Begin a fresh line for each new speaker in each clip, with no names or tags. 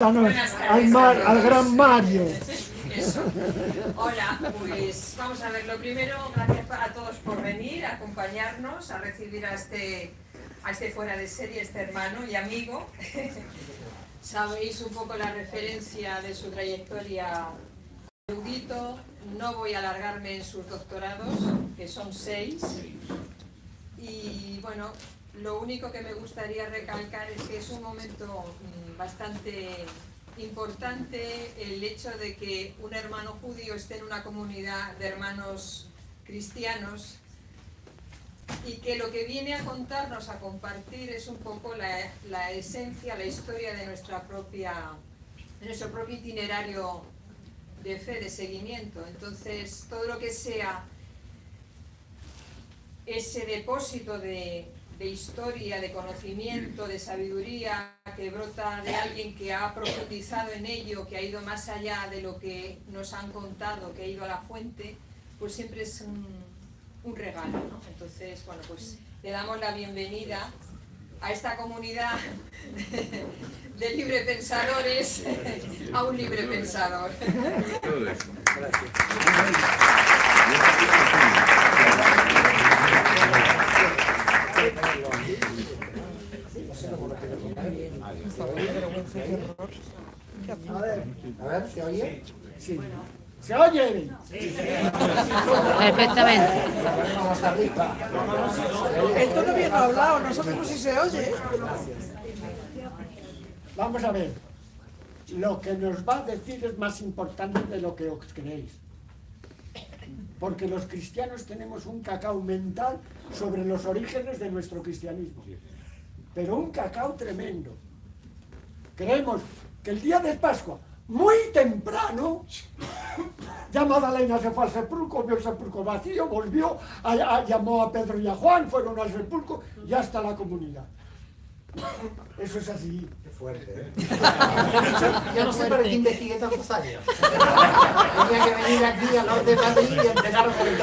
Al gran Mario.
Eso. Hola, pues vamos a ver, lo primero, gracias a todos por venir, a acompañarnos, a recibir a este fuera de serie, este hermano y amigo. Sabéis un poco la referencia de su trayectoria erudito, no voy a alargarme en sus doctorados, que son 6, y bueno, lo único que me gustaría recalcar es que es un momento bastante importante el hecho de que un hermano judío esté en una comunidad de hermanos cristianos y que lo que viene a contarnos, a compartir, es un poco la esencia, la historia de nuestro propio itinerario de fe, de seguimiento. Entonces, todo lo que sea ese depósito de historia, de conocimiento, de sabiduría que brota de alguien que ha profundizado en ello, que ha ido más allá de lo que nos han contado, que ha ido a la fuente, pues siempre es un regalo, ¿no? Entonces, bueno, pues le damos la bienvenida a esta comunidad de librepensadores, a un librepensador.
A ver, ¿se oye?
Sí. ¿Se oye?
Perfectamente.
Vamos arriba.
Él todavía no ha hablado, nosotros sí se oye.
Vamos a ver. Lo que nos va a decir es más importante de lo que os creéis. Porque los cristianos tenemos un cacao mental sobre los orígenes de nuestro cristianismo. Pero un cacao tremendo. Creemos que el día de Pascua, muy temprano, ya Magdalena se fue al sepulcro, vio el sepulcro vacío, volvió, llamó a Pedro y a Juan, fueron al sepulcro, ya está la comunidad. Eso es así.
Qué fuerte, ¿eh? Yo no sé para qué investigué tantos años. Tenía que venir aquí al norte de Madrid y entregar por el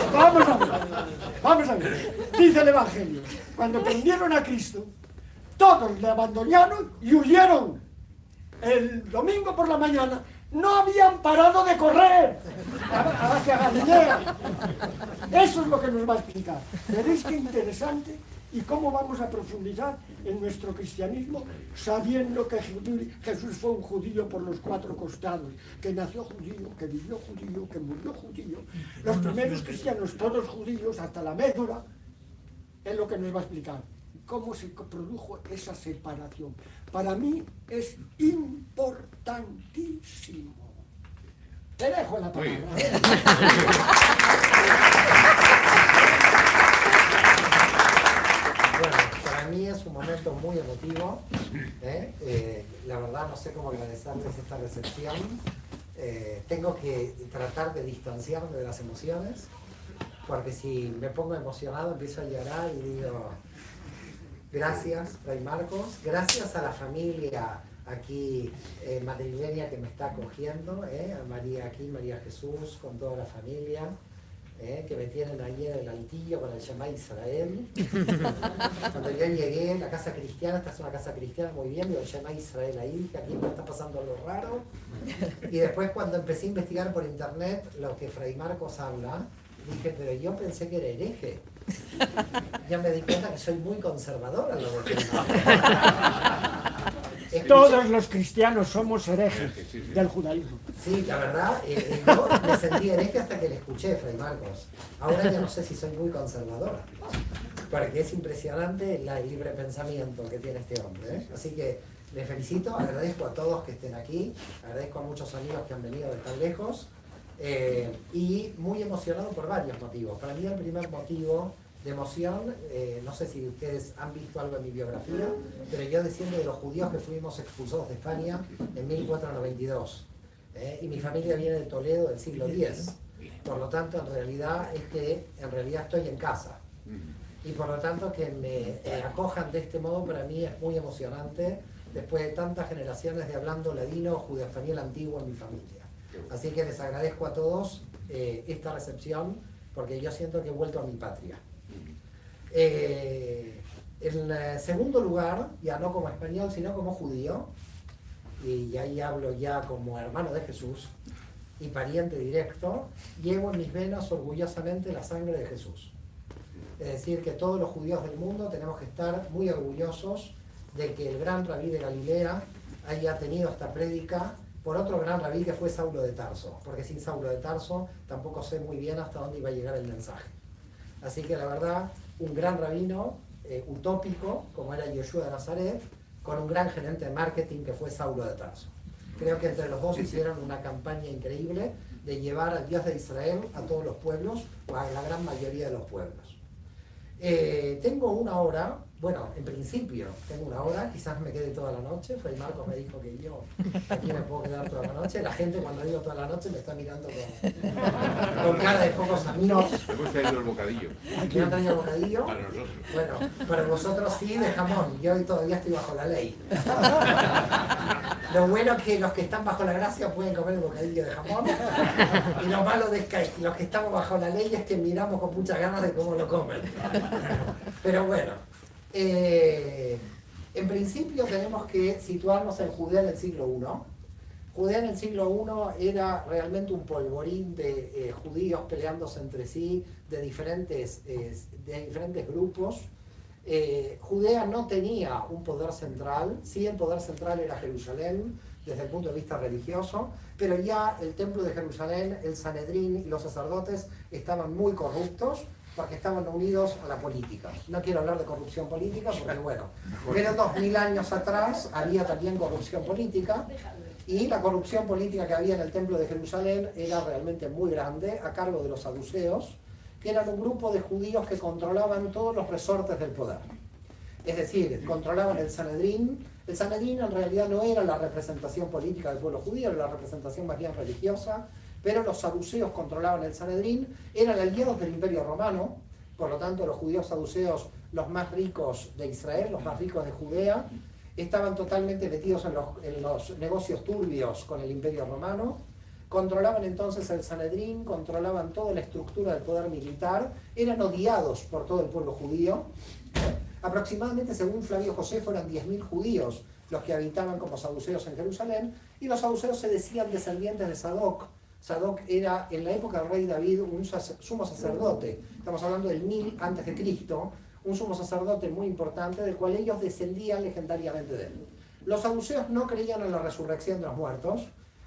Vamos a ver. Dice el Evangelio, cuando prendieron a Cristo, todos le abandonaron y huyeron. El domingo por la mañana no habían parado de correr hacia Galilea. Eso es lo que nos va a explicar. Veréis qué interesante y cómo vamos a profundizar en nuestro cristianismo sabiendo que Jesús fue un judío por los 4 costados, que nació judío, que vivió judío, que murió judío. Los primeros cristianos, todos judíos, hasta la médula, es lo que nos va a explicar. ¿Cómo se produjo esa separación? Para mí es importantísimo. Te dejo la palabra.
Bueno, para mí es un momento muy emotivo. La verdad no sé cómo agradecerles esta recepción. Tengo que tratar de distanciarme de las emociones, porque si me pongo emocionado empiezo a llorar y digo... Gracias, Fray Marcos. Gracias a la familia aquí madrileña que me está acogiendo, a María aquí, María Jesús, con toda la familia, que me tienen ahí en el altillo con el Shema Israel. Cuando yo llegué, la casa cristiana, esta es una casa cristiana, muy bien, y el Shema Israel ahí, que aquí me está pasando algo raro. Y después cuando empecé a investigar por internet lo que Fray Marcos habla, dije, pero yo pensé que era hereje. Ya me di cuenta que soy muy conservador a lo de
Todos los cristianos somos herejes del judaísmo.
Sí, la verdad, yo me sentí hereje hasta que le escuché, Fray Marcos. Ahora ya no sé si soy muy conservador, porque es impresionante el libre pensamiento que tiene este hombre, ¿eh? Así que le felicito, agradezco a todos que estén aquí, agradezco a muchos amigos que han venido de tan lejos. Y muy emocionado por varios motivos. Para mí el primer motivo de emoción, no sé si ustedes han visto algo en mi biografía, pero yo desciendo de los judíos que fuimos expulsados de España en 1492. Y mi familia viene de Toledo del siglo X. Por lo tanto, en realidad estoy en casa. Y por lo tanto, que me acojan de este modo para mí es muy emocionante, después de tantas generaciones de hablando ladino, judeo-español antiguo en mi familia. Así que les agradezco a todos esta recepción, porque yo siento que he vuelto a mi patria. En segundo lugar, ya no como español, sino como judío, y ahí hablo ya como hermano de Jesús y pariente directo, llevo en mis venas orgullosamente la sangre de Jesús. Es decir, que todos los judíos del mundo tenemos que estar muy orgullosos de que el gran rabí de Galilea haya tenido esta prédica por otro gran rabí que fue Saulo de Tarso, porque sin Saulo de Tarso tampoco sé muy bien hasta dónde iba a llegar el mensaje. Así que la verdad, un gran rabino utópico, como era Yoshua de Nazaret, con un gran gerente de marketing que fue Saulo de Tarso. Creo que entre los dos hicieron una campaña increíble de llevar al Dios de Israel a todos los pueblos, o a la gran mayoría de los pueblos. Tengo una hora, bueno, en principio tengo una hora, quizás me quede toda la noche. Fray Marcos me dijo que yo aquí me puedo quedar toda la noche. La gente cuando digo toda la noche me está mirando con cara de pocos amigos.
Hemos traído el bocadillo.
¿Me han traído el bocadillo?
Para nosotros.
Bueno, para vosotros sí, de jamón. Yo todavía estoy bajo la ley. Lo bueno es que los que están bajo la gracia pueden comer el bocadillo de jamón. Y lo malo de que los que estamos bajo la ley es que miramos con muchas ganas de cómo lo comen. Pero bueno, en principio tenemos que situarnos en Judea en el siglo I. Judea en el siglo I era realmente un polvorín de judíos peleándose entre sí, de diferentes grupos. Judea no tenía un poder central, sí el poder central era Jerusalén desde el punto de vista religioso, pero ya el templo de Jerusalén, el Sanedrín y los sacerdotes estaban muy corruptos porque estaban unidos a la política. No quiero hablar de corrupción política porque bueno, pero 2000 años atrás había también corrupción política y la corrupción política que había en el templo de Jerusalén era realmente muy grande, a cargo de los saduceos, que eran un grupo de judíos que controlaban todos los resortes del poder. Es decir, controlaban el Sanedrín. El Sanedrín en realidad no era la representación política del pueblo judío, era la representación más bien religiosa, pero los saduceos controlaban el Sanedrín, eran aliados del Imperio Romano, por lo tanto los judíos saduceos, los más ricos de Israel, los más ricos de Judea, estaban totalmente metidos en los negocios turbios con el Imperio Romano. Controlaban entonces el Sanedrín, controlaban toda la estructura del poder militar, eran odiados por todo el pueblo judío. Aproximadamente, según Flavio Josefo, eran 10.000 judíos los que habitaban como saduceos en Jerusalén, y los saduceos se decían descendientes de Sadoc. Sadoc era, en la época del rey David, un sumo sacerdote, estamos hablando del 1000 a.C., un sumo sacerdote muy importante, del cual ellos descendían legendariamente de él. Los saduceos no creían en la resurrección de los muertos.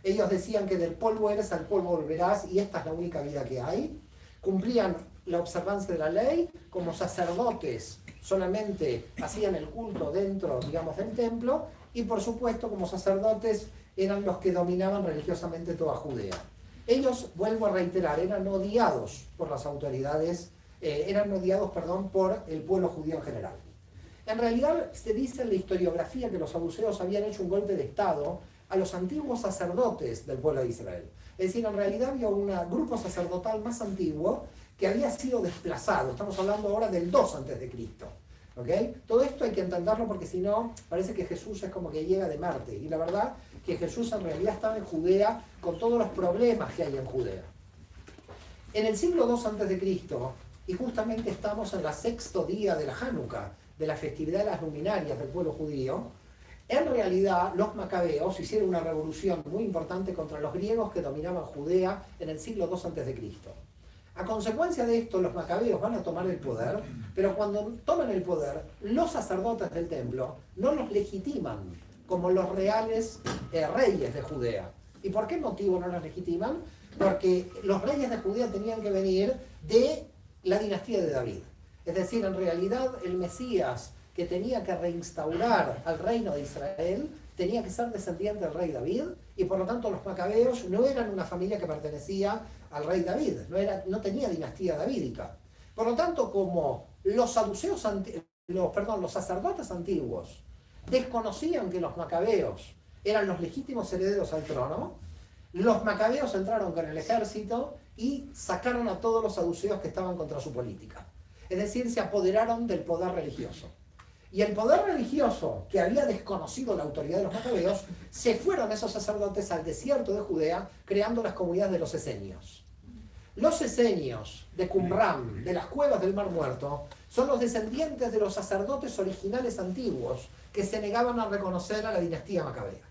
Ellos decían que del polvo eres, al polvo volverás, y esta es la única vida que hay. Cumplían la observancia de la ley, como sacerdotes solamente hacían el culto dentro, digamos, del templo, y por supuesto como sacerdotes eran los que dominaban religiosamente toda Judea. Ellos, vuelvo a reiterar, eran odiados por las autoridades, por el pueblo judío en general. En realidad se dice en la historiografía que los saduceos habían hecho un golpe de estado a los antiguos sacerdotes del pueblo de Israel. Es decir, en realidad había un grupo sacerdotal más antiguo que había sido desplazado. Estamos hablando ahora del 2 a.C. ¿Okay? Todo esto hay que entenderlo porque si no, parece que Jesús es como que llega de Marte. Y la verdad que Jesús en realidad estaba en Judea con todos los problemas que hay en Judea. En el siglo 2 a.C., y justamente estamos en el 6º día de la Hanukkah, de la festividad de las luminarias del pueblo judío, en realidad los macabeos hicieron una revolución muy importante contra los griegos que dominaban Judea en el siglo 2 a.C. A consecuencia de esto, los macabeos van a tomar el poder, pero cuando toman el poder, los sacerdotes del templo no los legitiman como los reales reyes de Judea. ¿Y por qué motivo no los legitiman? Porque los reyes de Judea tenían que venir de la dinastía de David. Es decir, en realidad el Mesías que tenía que reinstaurar al reino de Israel tenía que ser descendiente del rey David, y por lo tanto los macabeos no eran una familia que pertenecía al rey David, no tenía dinastía davídica. Por lo tanto, como los sacerdotes antiguos desconocían que los macabeos eran los legítimos herederos al trono, los macabeos entraron con el ejército y sacaron a todos los saduceos que estaban contra su política. Es decir, se apoderaron del poder religioso. Y el poder religioso, que había desconocido la autoridad de los macabeos, se fueron esos sacerdotes al desierto de Judea, creando las comunidades de los esenios. Los esenios de Qumran, de las cuevas del Mar Muerto, son los descendientes de los sacerdotes originales antiguos que se negaban a reconocer a la dinastía macabea.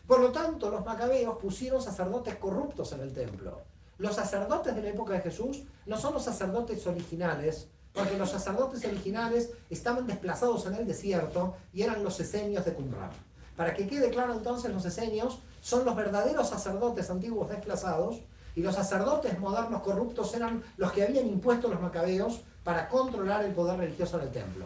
Por lo tanto, los macabeos pusieron sacerdotes corruptos en el templo. Los sacerdotes de la época de Jesús no son los sacerdotes originales, porque los sacerdotes originales estaban desplazados en el desierto y eran los esenios de Qumran. Para que quede claro entonces, los esenios son los verdaderos sacerdotes antiguos desplazados, y los sacerdotes modernos corruptos eran los que habían impuesto los macabeos para controlar el poder religioso en el templo.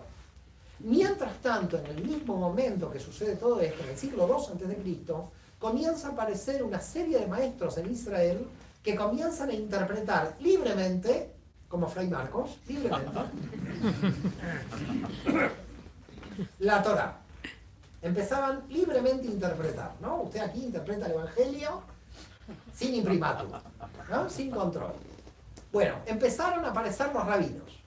Mientras tanto, en el mismo momento que sucede todo esto, en el siglo II a.C., comienza a aparecer una serie de maestros en Israel que comienzan a interpretar libremente, como Fray Marcos, libremente, la Torá. Empezaban libremente a interpretar, ¿no? Usted aquí interpreta el Evangelio sin imprimatur, ¿no? Sin control. Bueno, empezaron a aparecer los rabinos.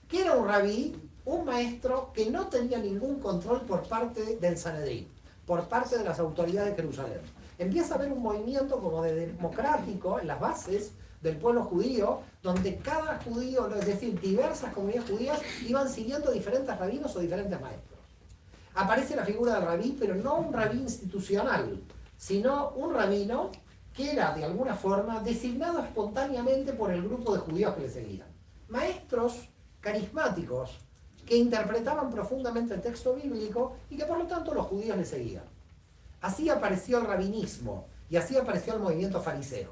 ¿Qué era un rabí? Un maestro que no tenía ningún control por parte del Sanedrín, por parte de las autoridades de Jerusalén. Empieza a haber un movimiento como de democrático en las bases del pueblo judío, donde cada judío, es decir, diversas comunidades judías, iban siguiendo diferentes rabinos o diferentes maestros. Aparece la figura del rabí, pero no un rabí institucional, sino un rabino que era de alguna forma designado espontáneamente por el grupo de judíos que le seguían. Maestros carismáticos que interpretaban profundamente el texto bíblico y que por lo tanto los judíos le seguían. Así apareció el rabinismo y así apareció el movimiento fariseo.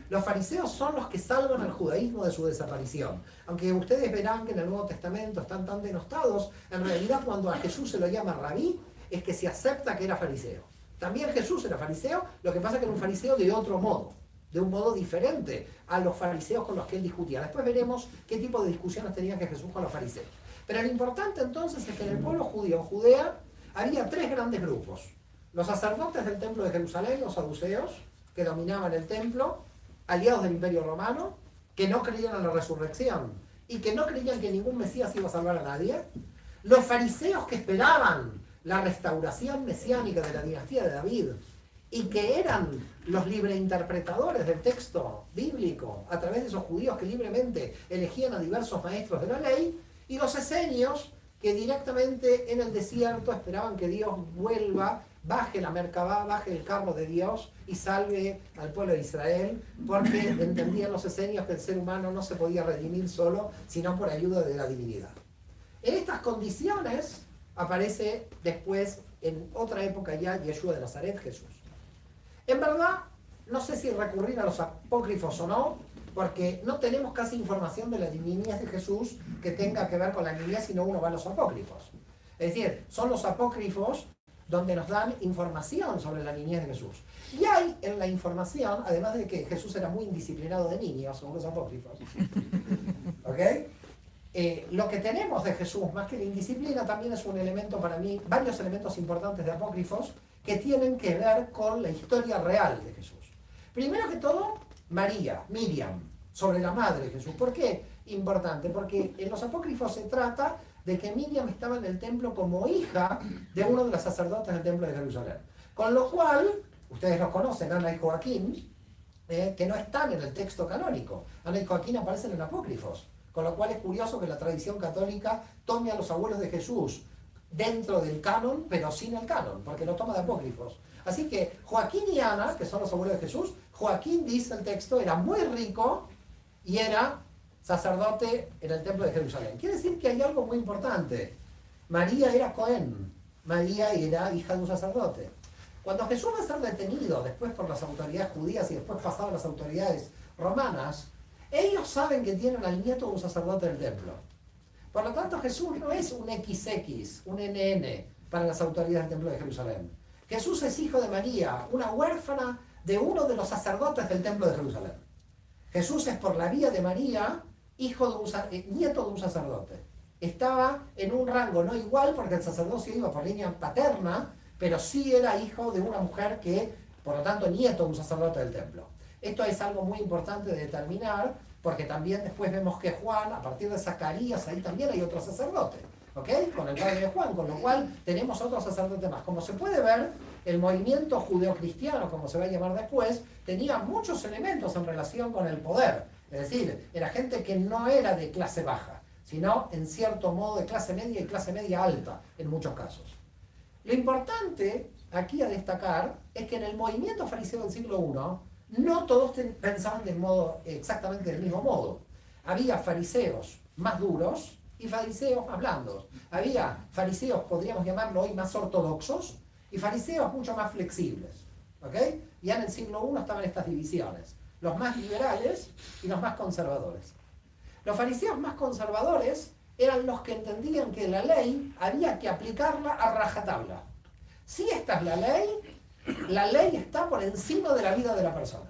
Los fariseos son los que salvan al judaísmo de su desaparición. Aunque ustedes verán que en el Nuevo Testamento están tan denostados, en realidad cuando a Jesús se lo llama rabí, es que se acepta que era fariseo. También Jesús era fariseo, lo que pasa es que era un fariseo de otro modo, de un modo diferente a los fariseos con los que él discutía. Después veremos qué tipo de discusiones tenía que Jesús con los fariseos. Pero lo importante entonces es que en el pueblo judío, en Judea, había tres grandes grupos. Los sacerdotes del templo de Jerusalén, los saduceos, que dominaban el templo, aliados del Imperio Romano, que no creían en la resurrección y que no creían que ningún Mesías iba a salvar a nadie. Los fariseos que esperaban la restauración mesiánica de la dinastía de David y que eran los libreinterpretadores del texto bíblico a través de esos judíos que libremente elegían a diversos maestros de la ley, y los esenios que directamente en el desierto esperaban que Dios vuelva, baje la Merkabá, baje el carro de Dios y salve al pueblo de Israel, porque entendían los esenios que el ser humano no se podía redimir solo, sino por ayuda de la divinidad. En estas condiciones aparece después, en otra época ya, Yeshua de Nazaret, Jesús. En verdad, no sé si recurrir a los apócrifos o no, porque no tenemos casi información de la niñez de Jesús que tenga que ver con la niñez, sino uno va a los apócrifos. Es decir, son los apócrifos donde nos dan información sobre la niñez de Jesús. Y hay en la información, además de que Jesús era muy indisciplinado de niños, según los apócrifos. ¿Ok? Lo que tenemos de Jesús, más que la indisciplina, también es un elemento para mí, varios elementos importantes de apócrifos que tienen que ver con la historia real de Jesús. Primero que todo, María, Miriam, sobre la madre de Jesús. ¿Por qué? Importante, porque en los apócrifos se trata de que Miriam estaba en el templo como hija de uno de los sacerdotes del templo de Jerusalén. Con lo cual, ustedes los conocen, Ana y Joaquín, que no están en el texto canónico. Ana y Joaquín aparecen en apócrifos. Con lo cual es curioso que la tradición católica tome a los abuelos de Jesús dentro del canon, pero sin el canon, porque lo toma de apócrifos. Así que Joaquín y Ana, que son los abuelos de Jesús, Joaquín, dice el texto, era muy rico y era sacerdote en el templo de Jerusalén. Quiere decir que hay algo muy importante. María era Cohen, María era hija de un sacerdote. Cuando Jesús va a ser detenido después por las autoridades judías y después pasado a las autoridades romanas, ellos saben que tienen al nieto de un sacerdote del templo. Por lo tanto, Jesús no es un XX, un NN para las autoridades del templo de Jerusalén. Jesús es hijo de María, una huérfana de uno de los sacerdotes del templo de Jerusalén. Jesús es por la vía de María, nieto de un sacerdote. Estaba en un rango no igual porque el sacerdocio iba por línea paterna, pero sí era hijo de una mujer que, por lo tanto, nieto de un sacerdote del templo. Esto es algo muy importante de determinar, porque también después vemos que Juan, a partir de Zacarías, ahí también hay otro sacerdote, ¿ok? Con el padre de Juan, con lo cual tenemos otro sacerdote más. Como se puede ver, el movimiento judeocristiano, como se va a llamar después, tenía muchos elementos en relación con el poder. Es decir, era gente que no era de clase baja, sino en cierto modo de clase media y clase media alta, en muchos casos. Lo importante aquí a destacar es que en el movimiento fariseo del siglo I, no todos pensaban exactamente del mismo modo. Había fariseos más duros y fariseos más blandos. Había fariseos, podríamos llamarlo hoy, más ortodoxos, y fariseos mucho más flexibles. ¿Ok? Ya en el siglo I estaban estas divisiones, los más liberales y los más conservadores. Los fariseos más conservadores eran los que entendían que la ley había que aplicarla a rajatabla. Si esta es la ley está por encima de la vida de la persona.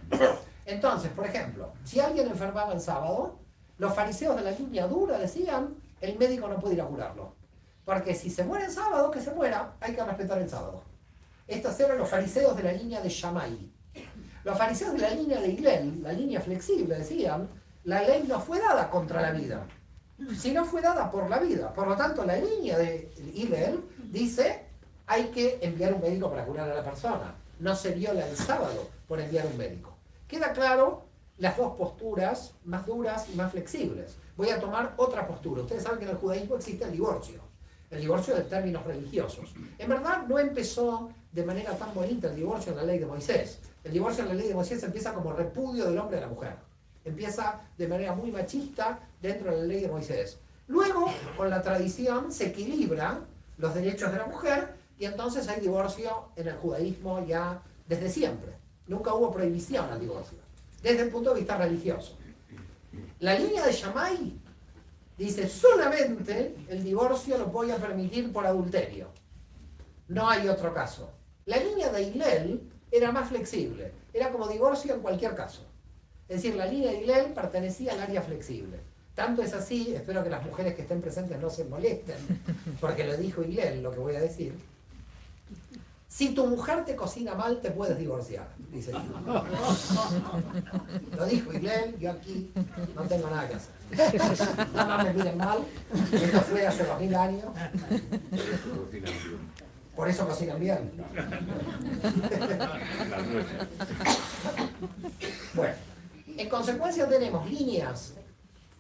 Entonces, por ejemplo, si alguien enfermaba el sábado, los fariseos de la línea dura decían, el médico no puede ir a curarlo. Porque si se muere el sábado, que se muera, hay que respetar el sábado. Estos eran los fariseos de la línea de Shammai. Los fariseos de la línea de Hillel, la línea flexible, decían, la ley no fue dada contra la vida, sino fue dada por la vida. Por lo tanto, la línea de Hillel dice, hay que enviar un médico para curar a la persona. No se viola el sábado por enviar un médico. Queda claro las dos posturas más duras y más flexibles. Voy a tomar otra postura. Ustedes saben que en el judaísmo existe el divorcio de términos religiosos. En verdad no empezó de manera tan bonita el divorcio en la ley de Moisés. El divorcio en la ley de Moisés empieza como repudio del hombre a la mujer. Empieza de manera muy machista dentro de la ley de Moisés. Luego, con la tradición, se equilibran los derechos de la mujer y entonces hay divorcio en el judaísmo ya desde siempre. Nunca hubo prohibición al divorcio, desde el punto de vista religioso. La línea de Shammai dice, solamente el divorcio lo voy a permitir por adulterio. No hay otro caso. La línea de Hillel era más flexible. Era como divorcio en cualquier caso. Es decir, la línea de Hillel pertenecía al área flexible. Tanto es así, espero que las mujeres que estén presentes no se molesten, porque lo dijo Hillel, lo que voy a decir. Si tu mujer te cocina mal, te puedes divorciar, dice Hillel. Lo dijo Hillel, yo aquí no tengo nada que hacer. Nada más me miren mal, esto fue hace 2000 años. Por eso cocinan bien. Bueno, en consecuencia tenemos líneas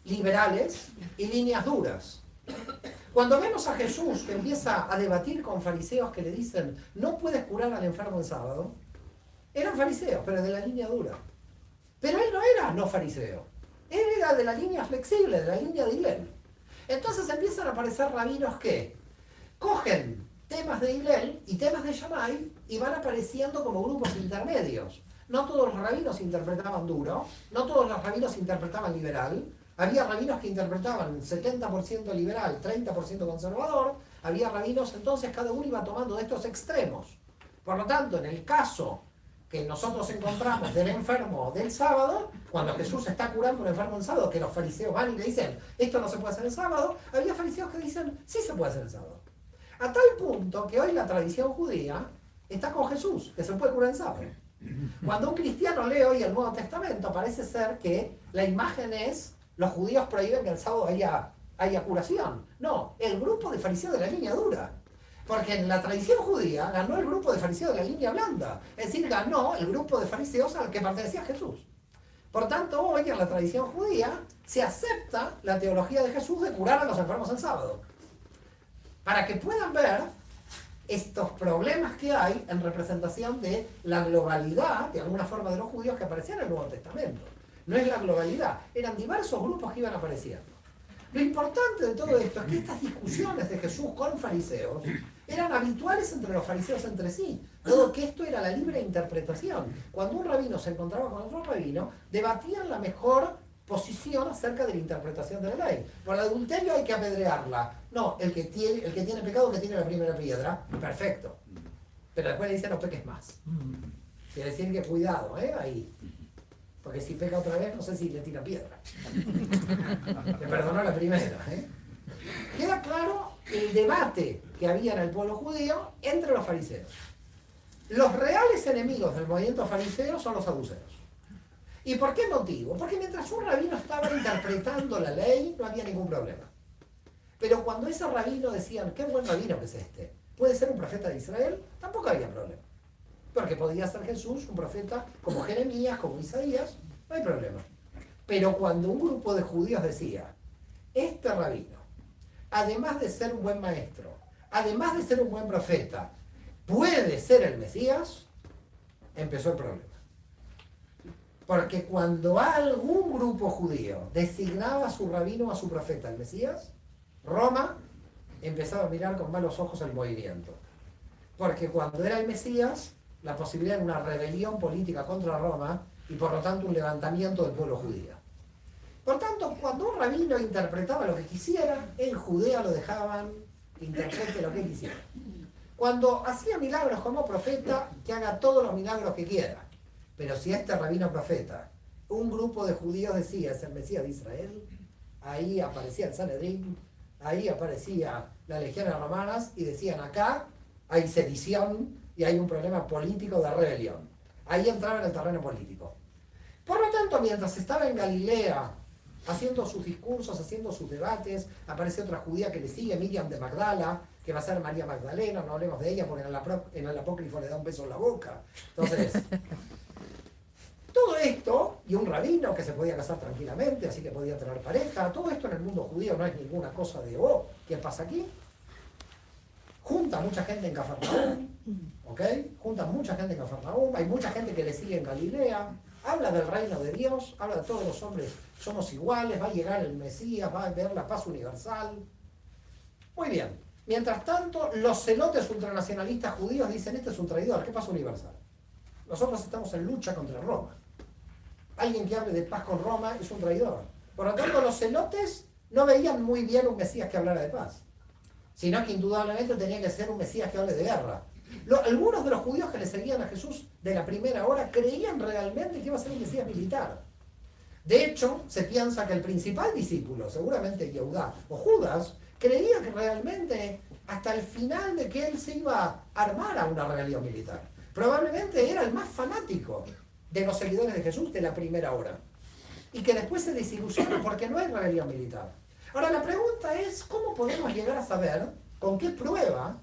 liberales y líneas duras. Cuando vemos a Jesús que empieza a debatir con fariseos que le dicen no puedes curar al enfermo en sábado, eran fariseos, pero de la línea dura. Pero él no era no fariseo, él era de la línea flexible, de la línea de Hillel. Entonces empiezan a aparecer rabinos que cogen temas de Hillel y temas de Shammai y van apareciendo como grupos intermedios. No todos los rabinos interpretaban duro, no todos los rabinos interpretaban liberal. Había rabinos que interpretaban 70% liberal, 30% conservador. Había rabinos, entonces cada uno iba tomando de estos extremos. Por lo tanto, en el caso que nosotros encontramos del enfermo del sábado, cuando Jesús está curando a un enfermo el sábado, que los fariseos van y le dicen, esto no se puede hacer el sábado, había fariseos que dicen, sí se puede hacer el sábado. A tal punto que hoy la tradición judía está con Jesús, que se puede curar el sábado. Cuando un cristiano lee hoy el Nuevo Testamento, parece ser que la imagen es, los judíos prohíben que el sábado haya curación. No, el grupo de fariseos de la línea dura. Porque en la tradición judía ganó el grupo de fariseos de la línea blanda. Es decir, ganó el grupo de fariseos al que pertenecía Jesús. Por tanto, hoy en la tradición judía se acepta la teología de Jesús de curar a los enfermos el sábado. Para que puedan ver estos problemas que hay en representación de la globalidad, de alguna forma, de los judíos que aparecían en el Nuevo Testamento. No es la globalidad, eran diversos grupos que iban apareciendo. Lo importante de todo esto es que estas discusiones de Jesús con fariseos eran habituales entre los fariseos entre sí, dado que esto era la libre interpretación. Cuando un rabino se encontraba con otro rabino, debatían la mejor posición acerca de la interpretación de la ley. Por el adulterio hay que apedrearla. No, el que tiene pecado que tiene la primera piedra, perfecto. Pero después le dicen no peques más. Quiere decir que cuidado, ahí. Porque si peca otra vez, no sé si le tira piedra. Le perdonó la primera, Queda claro el debate que había en el pueblo judío entre los fariseos. Los reales enemigos del movimiento fariseo son los saduceos. ¿Y por qué motivo? Porque mientras un rabino estaba interpretando la ley, no había ningún problema. Pero cuando ese rabino decían, qué buen rabino que es este, ¿puede ser un profeta de Israel? Tampoco había problema. Porque podía ser Jesús, un profeta como Jeremías, como Isaías, no hay problema. Pero cuando un grupo de judíos decía, este rabino, además de ser un buen maestro, además de ser un buen profeta, puede ser el Mesías, empezó el problema. Porque cuando algún grupo judío designaba a su rabino o a su profeta el Mesías, Roma empezaba a mirar con malos ojos el movimiento. Porque cuando era el Mesías, la posibilidad era una rebelión política contra Roma y por lo tanto un levantamiento del pueblo judío. Por tanto, cuando un rabino interpretaba lo que quisiera, en Judea lo dejaban que interprete lo que quisiera. Cuando hacía milagros como profeta, que haga todos los milagros que quiera. Pero si este rabino profeta, un grupo de judíos decía es el Mesías de Israel, ahí aparecía el Sanedrín, ahí aparecía las legiones romanas y decían acá hay sedición y hay un problema político de rebelión. Ahí entraba en el terreno político. Por lo tanto, mientras estaba en Galilea haciendo sus discursos, haciendo sus debates, aparece otra judía que le sigue, Miriam de Magdala, que va a ser María Magdalena, no hablemos de ella porque en el apócrifo le da un beso en la boca. Entonces, todo esto, y un rabino que se podía casar tranquilamente, así que podía tener pareja, todo esto en el mundo judío no es ninguna cosa de, oh, ¿qué pasa aquí? Junta mucha gente en Cafarnaúm, ¿ok? Junta mucha gente en Cafarnaúm, hay mucha gente que le sigue en Galilea, habla del reino de Dios, habla de todos los hombres somos iguales, va a llegar el Mesías, va a haber la paz universal. Muy bien. Mientras tanto, los celotes ultranacionalistas judíos dicen, este es un traidor, ¿qué paz universal? Nosotros estamos en lucha contra Roma. Alguien que hable de paz con Roma es un traidor. Por lo tanto, los celotes no veían muy bien un Mesías que hablara de paz, sino que indudablemente tenía que ser un Mesías que hable de guerra. Algunos de los judíos que le seguían a Jesús de la primera hora creían realmente que iba a ser un Mesías militar. De hecho, se piensa que el principal discípulo, seguramente Yehudá o Judas, creía que realmente hasta el final de que él se iba a armar a una rebelión militar. Probablemente era el más fanático de los seguidores de Jesús de la primera hora. Y que después se desilusiona porque no hay rebelión militar. Ahora la pregunta es, ¿cómo podemos llegar a saber, con qué prueba,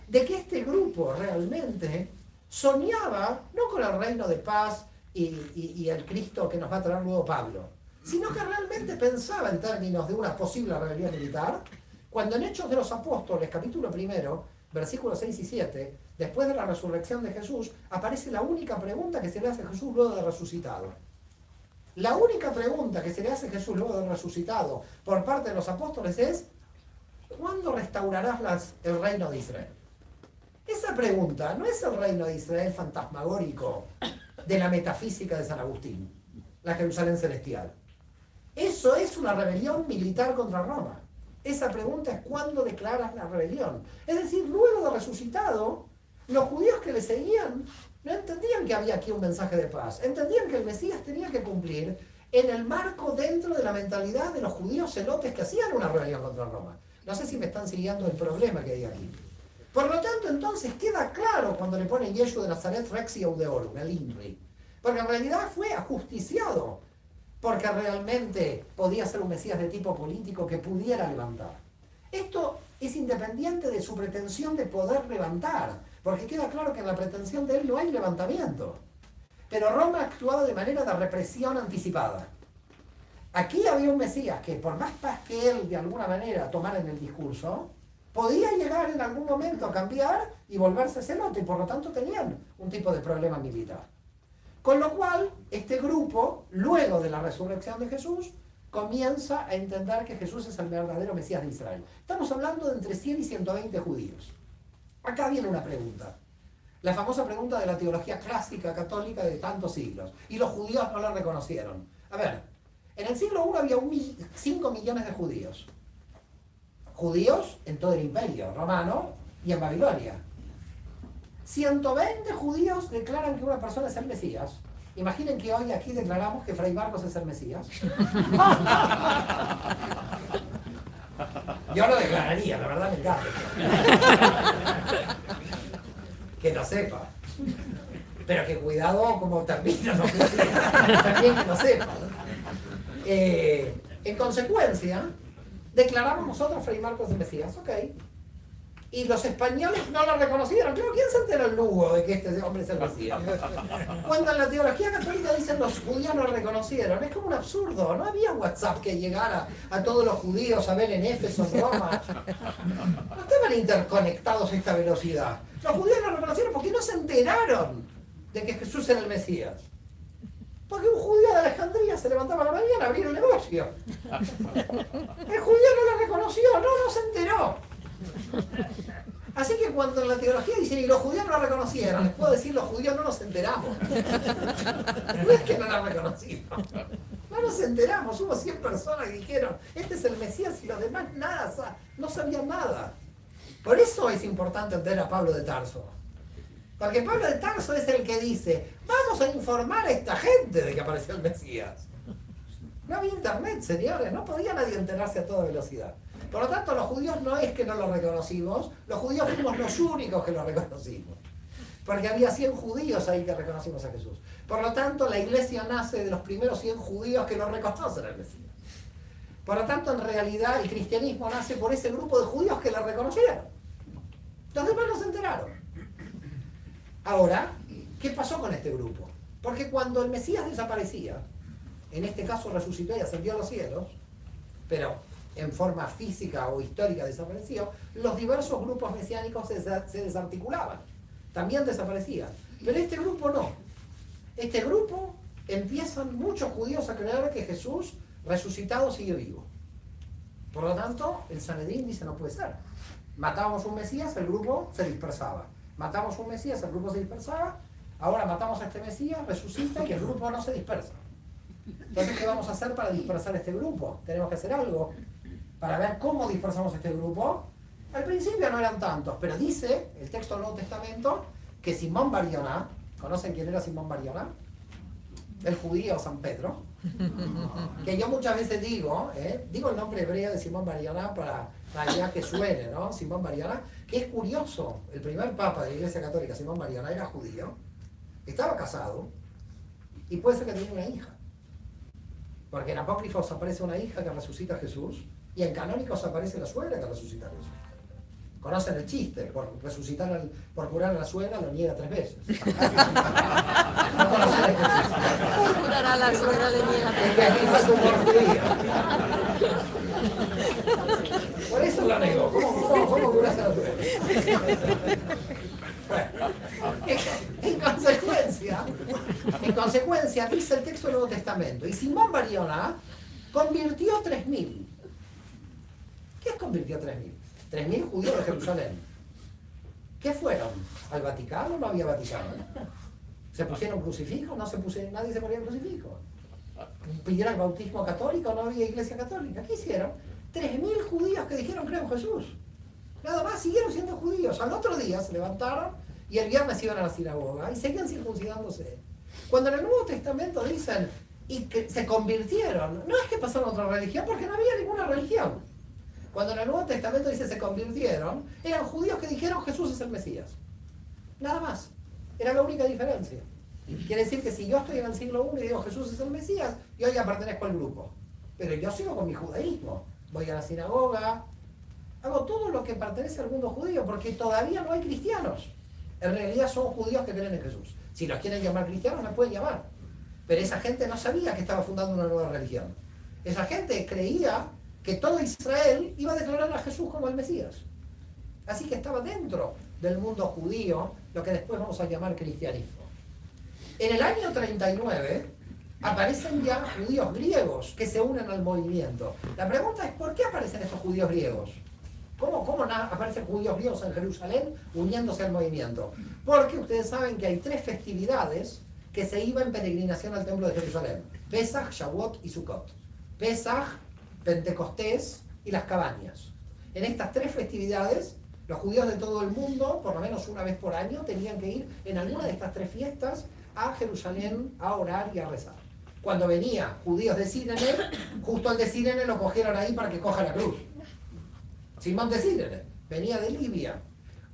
de que este grupo realmente soñaba, no con el reino de paz y el Cristo que nos va a traer luego Pablo, sino que realmente pensaba en términos de una posible rebelión militar, cuando en Hechos de los Apóstoles, capítulo 1, versículos 6 y 7, después de la resurrección de Jesús, aparece la única pregunta que se le hace a Jesús luego de resucitado. La única pregunta que se le hace a Jesús luego de resucitado por parte de los apóstoles es, ¿cuándo restaurarás el reino de Israel? Esa pregunta no es el reino de Israel fantasmagórico de la metafísica de San Agustín, la Jerusalén celestial. Eso es una rebelión militar contra Roma. Esa pregunta es ¿cuándo declaras la rebelión? Es decir, luego de resucitado, los judíos que le seguían no entendían que había aquí un mensaje de paz. Entendían que el Mesías tenía que cumplir en el marco dentro de la mentalidad de los judíos celotes que hacían una rebelión contra Roma. No sé si me están siguiendo el problema que hay aquí. Por lo tanto, entonces, queda claro cuando le ponen Yeshu de Nazaret Rex y Audeorum, el INRI. Porque en realidad fue ajusticiado, porque realmente podía ser un Mesías de tipo político que pudiera levantar. Esto es independiente de su pretensión de poder levantar, porque queda claro que en la pretensión de él no hay levantamiento. Pero Roma actuaba de manera de represión anticipada. Aquí había un Mesías que, por más paz que él de alguna manera tomara en el discurso, podía llegar en algún momento a cambiar y volverse celote, y por lo tanto tenían un tipo de problema militar. Con lo cual, este grupo, luego de la resurrección de Jesús, comienza a entender que Jesús es el verdadero Mesías de Israel. Estamos hablando de entre 100 y 120 judíos. Acá viene una pregunta. La famosa pregunta de la teología clásica católica de tantos siglos. Y los judíos no la reconocieron. A ver, en el siglo I había 5 millones de judíos. Judíos en todo el imperio romano y en Babilonia. 120 judíos declaran que una persona es el Mesías. Imaginen que hoy aquí declaramos que Fray Marcos es el Mesías. Yo lo declararía, la verdad me encanta. Que lo sepa. Pero que cuidado como termina los Mesías. También que lo sepa. En consecuencia, declaramos nosotros Fray Marcos el Mesías. Ok. Y los españoles no lo reconocieron. Claro, ¿quién se entera el Lugo de que este hombre es el Mesías? Cuando en la teología católica dicen los judíos no lo reconocieron, es como un absurdo. No había WhatsApp que llegara a todos los judíos a ver en Éfeso, en Roma. No estaban interconectados a esta velocidad. Los judíos no lo reconocieron porque no se enteraron de que Jesús era el Mesías. Porque un judío de Alejandría se levantaba a la mañana a abrir un negocio. El judío no lo reconoció, no se enteró. Así que cuando en la teología dicen y los judíos no lo reconocieron, les puedo decir los judíos no nos enteramos. No es que no lo reconocimos. No nos enteramos. Hubo 100 personas que dijeron, este es el Mesías y los demás nada, no sabían nada. Por eso es importante entender a Pablo de Tarso. Porque Pablo de Tarso es el que dice, vamos a informar a esta gente de que apareció el Mesías. No había internet, señores, no podía nadie enterarse a toda velocidad. Por lo tanto, los judíos no es que no lo reconocimos, los judíos fuimos los únicos que lo reconocimos. Porque había 100 judíos ahí que reconocimos a Jesús. Por lo tanto, la iglesia nace de los primeros 100 judíos que lo reconocen al Mesías. Por lo tanto, en realidad, el cristianismo nace por ese grupo de judíos que lo reconocieron. Los demás no se enteraron. Ahora, ¿qué pasó con este grupo? Porque cuando el Mesías desaparecía, en este caso resucitó y ascendió a los cielos, pero en forma física o histórica desapareció, los diversos grupos mesiánicos se desarticulaban, también desaparecían. Pero este grupo no. Este grupo empiezan muchos judíos a creer que Jesús resucitado sigue vivo. Por lo tanto, el Sanedrín dice no puede ser. Matábamos un Mesías, el grupo se dispersaba. Matamos un Mesías, el grupo se dispersaba. Ahora matamos a este Mesías, resucita y el grupo no se dispersa. Entonces, ¿qué vamos a hacer para dispersar este grupo? Tenemos que hacer algo para ver cómo dispersamos este grupo. Al principio no eran tantos, pero dice el texto del Nuevo Testamento que Simón Bar-Yoná, ¿conocen quién era Simón Bar-Yoná? El judío San Pedro. Que yo muchas veces digo el nombre hebreo de Simón Bar-Yoná para ya que suene, ¿no? Simón Bar-Yoná, que es curioso, el primer papa de la Iglesia Católica, Simón Bar-Yoná, era judío, estaba casado y puede ser que tenía una hija. Porque en Apócrifos aparece una hija que resucita a Jesús y en Canónicos aparece la suegra que resucita a Jesús. Conocen el chiste, por curar a la suegra lo niega 3 veces. No conocen el chiste.
Por curar a la suegra le niega.
Es que aquí falta humor judío. Por eso lo negó. ¿Cómo curas a la suegra? Bueno, en consecuencia, dice el texto del Nuevo Testamento, y Simón Bar-Yoná convirtió 3.000. ¿Qué convirtió 3.000? 3.000 judíos de Jerusalén. ¿Qué fueron? ¿Al Vaticano? No había Vaticano. ¿Se pusieron crucifijos? No se pusieron, nadie se ponía crucifijo. ¿Pidieron el bautismo católico? No había iglesia católica. ¿Qué hicieron? 3.000 judíos que dijeron creo en Jesús. Nada más, siguieron siendo judíos. Al otro día se levantaron y el viernes iban a la sinagoga y seguían circuncidándose. Cuando en el Nuevo Testamento dicen y que se convirtieron, no es que pasaron a otra religión porque no había ninguna religión. Cuando en el Nuevo Testamento dice se convirtieron, eran judíos que dijeron Jesús es el Mesías. Nada más. Era la única diferencia. Quiere decir que si yo estoy en el siglo I y digo Jesús es el Mesías, yo ya pertenezco al grupo. Pero yo sigo con mi judaísmo. Voy a la sinagoga, hago todo lo que pertenece al mundo judío, porque todavía no hay cristianos. En realidad son judíos que creen en Jesús. Si los quieren llamar cristianos, los pueden llamar. Pero esa gente no sabía que estaba fundando una nueva religión. Esa gente creía que todo Israel iba a declarar a Jesús como el Mesías. Así que estaba dentro del mundo judío, lo que después vamos a llamar cristianismo. En el año 39 aparecen ya judíos griegos que se unen al movimiento. La pregunta es, ¿por qué aparecen estos judíos griegos? ¿Cómo aparecen judíos griegos en Jerusalén uniéndose al movimiento? Porque ustedes saben que hay 3 festividades que se iban en peregrinación al templo de Jerusalén. Pesaj, Shavuot y Sukkot. Pesaj, Pentecostés y las cabañas. En estas 3 festividades, los judíos de todo el mundo, por lo menos una vez por año, tenían que ir en alguna de estas 3 fiestas a Jerusalén a orar y a rezar. Cuando venía judíos de Cirene, justo al de Cirene lo cogieron ahí para que coja la cruz. Simón de Cirene venía de Libia,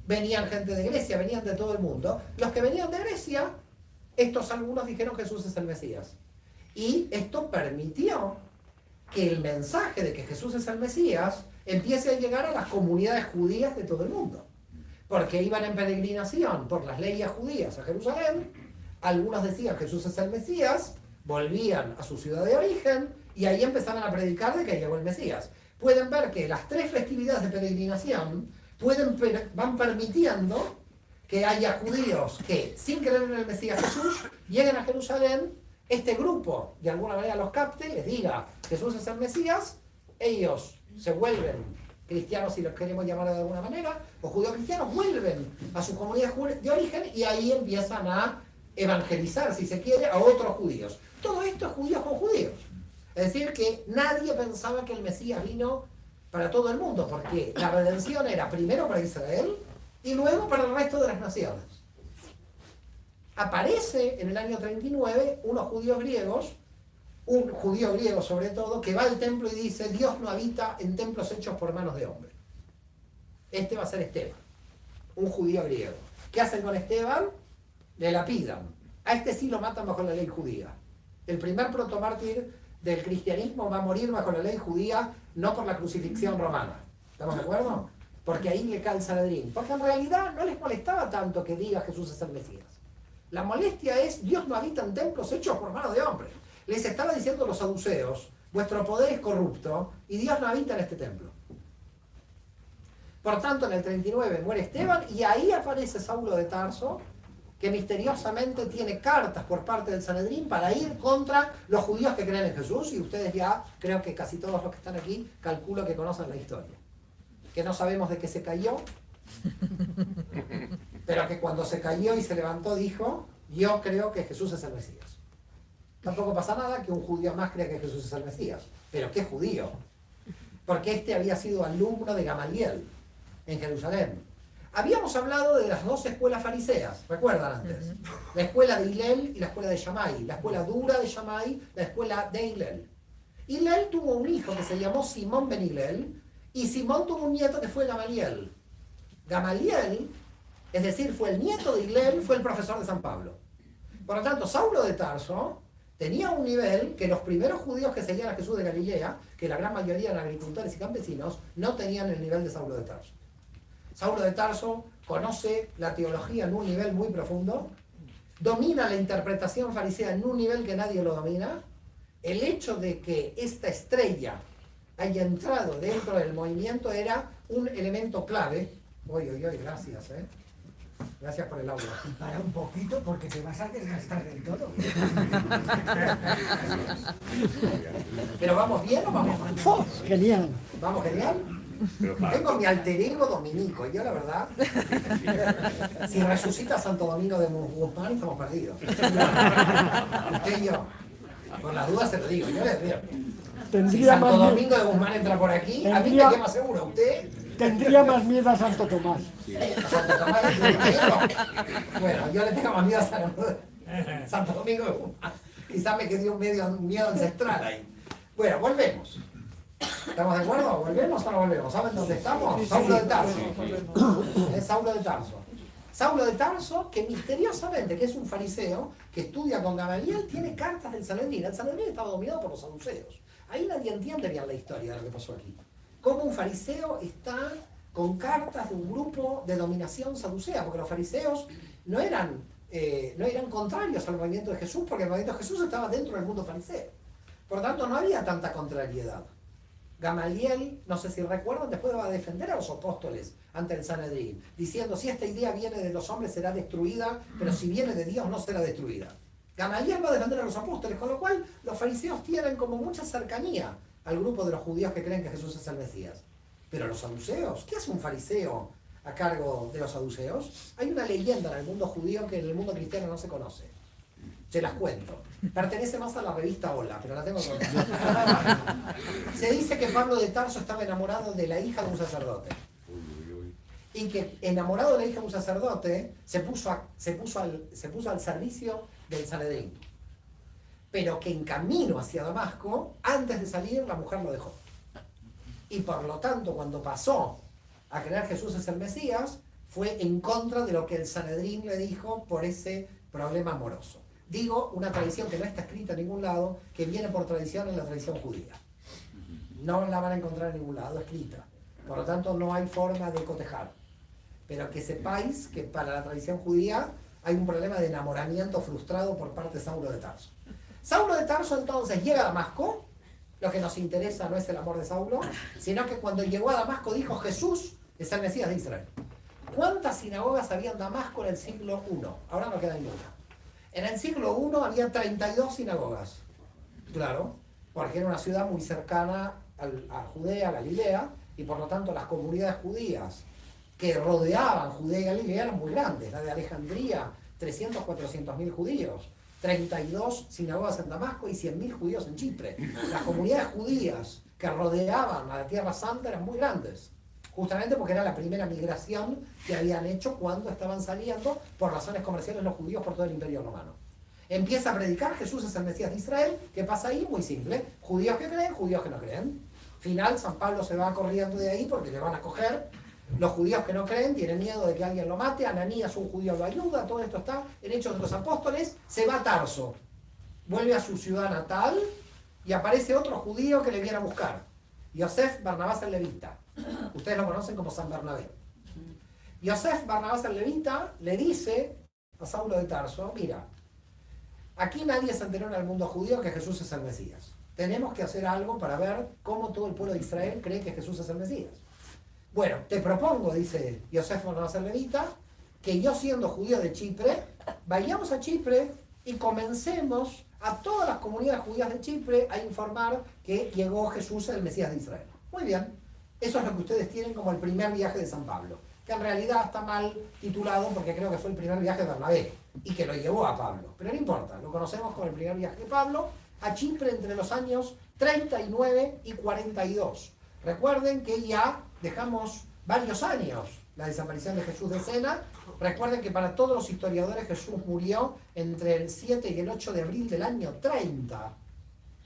venían gente de Grecia, venían de todo el mundo. Los que venían de Grecia, estos algunos dijeron Jesús es el Mesías. Y esto permitió que el mensaje de que Jesús es el Mesías empiece a llegar a las comunidades judías de todo el mundo. Porque iban en peregrinación por las leyes judías a Jerusalén, algunos decían Jesús es el Mesías, volvían a su ciudad de origen y ahí empezaban a predicar de que llegó el Mesías. Pueden ver que las 3 festividades de peregrinación van permitiendo que haya judíos que, sin creer en el Mesías Jesús, lleguen a Jerusalén, este grupo de alguna manera los capte, les diga Jesús es el Mesías, ellos se vuelven cristianos, si los queremos llamar de alguna manera, o judíos cristianos, vuelven a su comunidad de origen y ahí empiezan a evangelizar, si se quiere, a otros judíos. Todo esto es judíos con judíos. Es decir, que nadie pensaba que el Mesías vino para todo el mundo, porque la redención era primero para Israel y luego para el resto de las naciones. Aparece en el año 39 unos judíos griegos, un judío griego sobre todo, que va al templo y dice, Dios no habita en templos hechos por manos de hombre. Este va a ser Esteban, un judío griego. ¿Qué hacen con Esteban? Le lapidan. A este sí lo matan bajo la ley judía. El primer protomártir del cristianismo va a morir bajo la ley judía, no por la crucifixión romana. ¿Estamos de acuerdo? Porque ahí le cae el Sanedrín. Porque en realidad no les molestaba tanto que diga Jesús es el Mesías. La molestia es, Dios no habita en templos hechos por manos de hombres. Les estaba diciendo los saduceos, vuestro poder es corrupto y Dios no habita en este templo. Por tanto, en el 39 muere Esteban y ahí aparece Saulo de Tarso, que misteriosamente tiene cartas por parte del Sanedrín para ir contra los judíos que creen en Jesús, y ustedes ya, creo que casi todos los que están aquí, calculo que conocen la historia. Que no sabemos de qué se cayó, pero que cuando se cayó y se levantó dijo, yo creo que Jesús es el Mesías. Tampoco pasa nada que un judío más crea que Jesús es el Mesías. Pero ¿qué judío? Porque este había sido alumno de Gamaliel en Jerusalén. Habíamos hablado de las 2 escuelas fariseas, ¿recuerdan antes? La escuela de Hillel y la escuela de Shammai. La escuela dura de Shammai, la escuela de Hillel. Hillel tuvo un hijo que se llamó Simón ben Hillel, y Simón tuvo un nieto que fue Gamaliel. Gamaliel, es decir, fue el nieto de Hillel, fue el profesor de San Pablo. Por lo tanto, Saulo de Tarso tenía un nivel que los primeros judíos que seguían a Jesús de Galilea, que la gran mayoría eran agricultores y campesinos, no tenían el nivel de Saulo de Tarso. Saulo de Tarso conoce la teología en un nivel muy profundo, domina la interpretación farisea en un nivel que nadie lo domina. El hecho de que esta estrella haya entrado dentro del movimiento era un elemento clave. Oye, gracias, Gracias por el audio.
Para un poquito porque te vas a desgastar del todo.
¿Pero vamos bien o vamos mal?
Genial.
¿Vamos genial? Tengo mi alter ego dominico. Yo la verdad, si resucita Santo Domingo de Guzmán, estamos perdidos. Usted y yo. Por las dudas se lo digo. Yo les digo. Si Santo Domingo de Guzmán entra por aquí, a mí me queda más seguro. ¿Usted?
Tendría más miedo a Santo Tomás.
¿A Santo Tomás le tiene miedo? Bueno, yo le tengo más miedo a Santo Domingo de Guzmán. Quizás me quedó un miedo ancestral ahí. Bueno, volvemos. ¿Estamos de acuerdo? ¿Volvemos o no volvemos? ¿Saben dónde estamos? Saulo de Tarso. Es Saulo de Tarso. Saulo de Tarso, que misteriosamente, que es un fariseo, que estudia con Gamaliel, tiene cartas del Sanedrín. El Sanedrín estaba dominado por los saduceos. Ahí nadie entiende bien la historia de lo que pasó aquí. Cómo un fariseo está con cartas de un grupo de dominación saducea, porque los fariseos no eran contrarios al movimiento de Jesús, porque el movimiento de Jesús estaba dentro del mundo fariseo. Por tanto, no había tanta contrariedad. Gamaliel, no sé si recuerdan, después va a defender a los apóstoles ante el Sanedrín, diciendo, si esta idea viene de los hombres será destruida, pero si viene de Dios no será destruida. Gamaliel va a defender a los apóstoles, con lo cual los fariseos tienen como mucha cercanía al grupo de los judíos que creen que Jesús es el Mesías. Pero los saduceos, ¿qué hace un fariseo a cargo de los saduceos? Hay una leyenda en el mundo judío que en el mundo cristiano no se conoce. Se las cuento. Pertenece más a la revista Hola, pero la tengo que contar. Se dice que Pablo de Tarso estaba enamorado de la hija de un sacerdote. Y que enamorado de la hija de un sacerdote se puso al servicio del Sanedrín. Pero que en camino hacia Damasco, antes de salir, la mujer lo dejó. Y por lo tanto, cuando pasó a creer que Jesús es el Mesías, fue en contra de lo que el Sanedrín le dijo por ese problema amoroso. Digo, una tradición que no está escrita en ningún lado, que viene por tradición en la tradición judía. No la van a encontrar en ningún lado escrita. Por lo tanto, no hay forma de cotejar. Pero que sepáis que para la tradición judía hay un problema de enamoramiento frustrado por parte de Saulo de Tarso. Saulo de Tarso entonces llega a Damasco. Lo que nos interesa no es el amor de Saulo, sino que cuando llegó a Damasco dijo: Jesús es el Mesías de Israel. ¿Cuántas sinagogas había en Damasco en el siglo I? Ahora no queda ninguna. En el siglo I había 32 sinagogas. Claro, porque era una ciudad muy cercana a Judea, a Galilea, y por lo tanto las comunidades judías que rodeaban Judea y Galilea eran muy grandes. La de Alejandría, 300, 400.000 judíos. 32 sinagogas en Damasco y 100.000 judíos en Chipre. Las comunidades judías que rodeaban a la Tierra Santa eran muy grandes, justamente porque era la primera migración que habían hecho cuando estaban saliendo por razones comerciales los judíos por todo el Imperio Romano. Empieza a predicar: Jesús es el Mesías de Israel. ¿Qué pasa ahí? Muy simple: judíos que creen, judíos que no creen. Final, San Pablo se va corriendo de ahí porque le van a coger. Los judíos que no creen tienen miedo de que alguien lo mate. Ananías, un judío, lo ayuda. Todo esto está en Hechos de los Apóstoles. Se va a Tarso, vuelve a su ciudad natal y aparece otro judío que le viene a buscar: Yosef Barnabás el Levita. Ustedes lo conocen como San Bernabé. Yosef Barnabás el Levita le dice a Saulo de Tarso: mira, aquí nadie se enteró en el mundo judío que Jesús es el Mesías. Tenemos que hacer algo para ver cómo todo el pueblo de Israel cree que Jesús es el Mesías. Bueno, te propongo, dice Yosef Barnabás el Levita, que yo, siendo judío de Chipre, vayamos a Chipre y comencemos a todas las comunidades judías de Chipre a informar que llegó Jesús, el Mesías de Israel. Muy bien, eso es lo que ustedes tienen como el primer viaje de San Pablo, que en realidad está mal titulado porque creo que fue el primer viaje de Bernabé y que lo llevó a Pablo. Pero no importa, lo conocemos como el primer viaje de Pablo a Chipre entre los años 39 y 42. Recuerden que ya dejamos varios años la desaparición de Jesús de escena. Recuerden que para todos los historiadores Jesús murió entre el 7 y el 8 de abril del año 30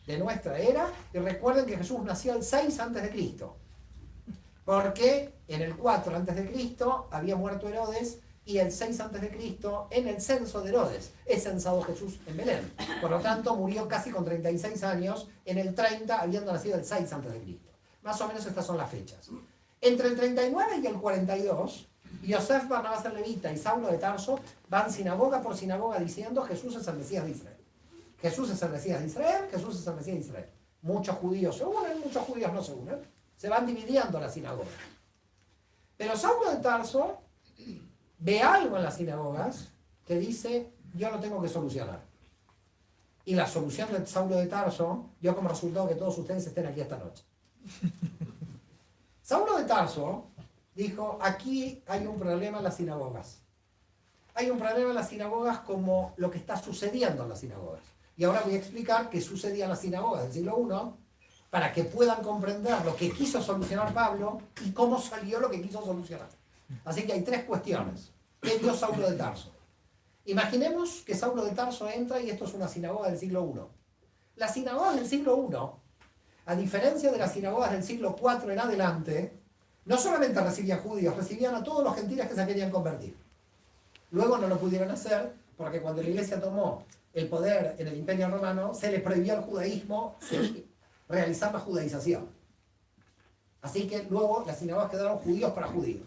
de nuestra era. Y recuerden que Jesús nació el 6 a.C., porque en el 4 a.C. había muerto Herodes, y el 6 a.C. en el censo de Herodes es censado Jesús en Belén. Por lo tanto, murió casi con 36 años en el 30, habiendo nacido el 6 a.C. Más o menos estas son las fechas. Entre el 39 y el 42, Yosef Barnabás el Levita y Saulo de Tarso van sinagoga por sinagoga diciendo: Jesús es el Mesías de Israel. Jesús es el Mesías de Israel, Jesús es el Mesías de Israel. Muchos judíos se unen, muchos judíos no se unen. Se van dividiendo las sinagogas. Pero Saulo de Tarso ve algo en las sinagogas que dice: yo lo tengo que solucionar. Y la solución de Saulo de Tarso dio como resultado que todos ustedes estén aquí esta noche. Saulo de Tarso dijo: aquí hay un problema en las sinagogas. Hay un problema en las sinagogas como lo que está sucediendo en las sinagogas. Y ahora voy a explicar qué sucedía en las sinagogas del siglo I para que puedan comprender lo que quiso solucionar Pablo y cómo salió lo que quiso solucionar. Así que hay tres cuestiones. ¿Qué dio Saulo de Tarso? Imaginemos que Saulo de Tarso entra y esto es una sinagoga del siglo I. Las sinagogas del siglo I, a diferencia de las sinagogas del siglo IV en adelante, no solamente recibían judíos, recibían a todos los gentiles que se querían convertir. Luego no lo pudieron hacer porque cuando la iglesia tomó el poder en el Imperio Romano, se le prohibió al judaísmo realizar la judaización. Así que luego las sinagogas quedaron judíos para judíos.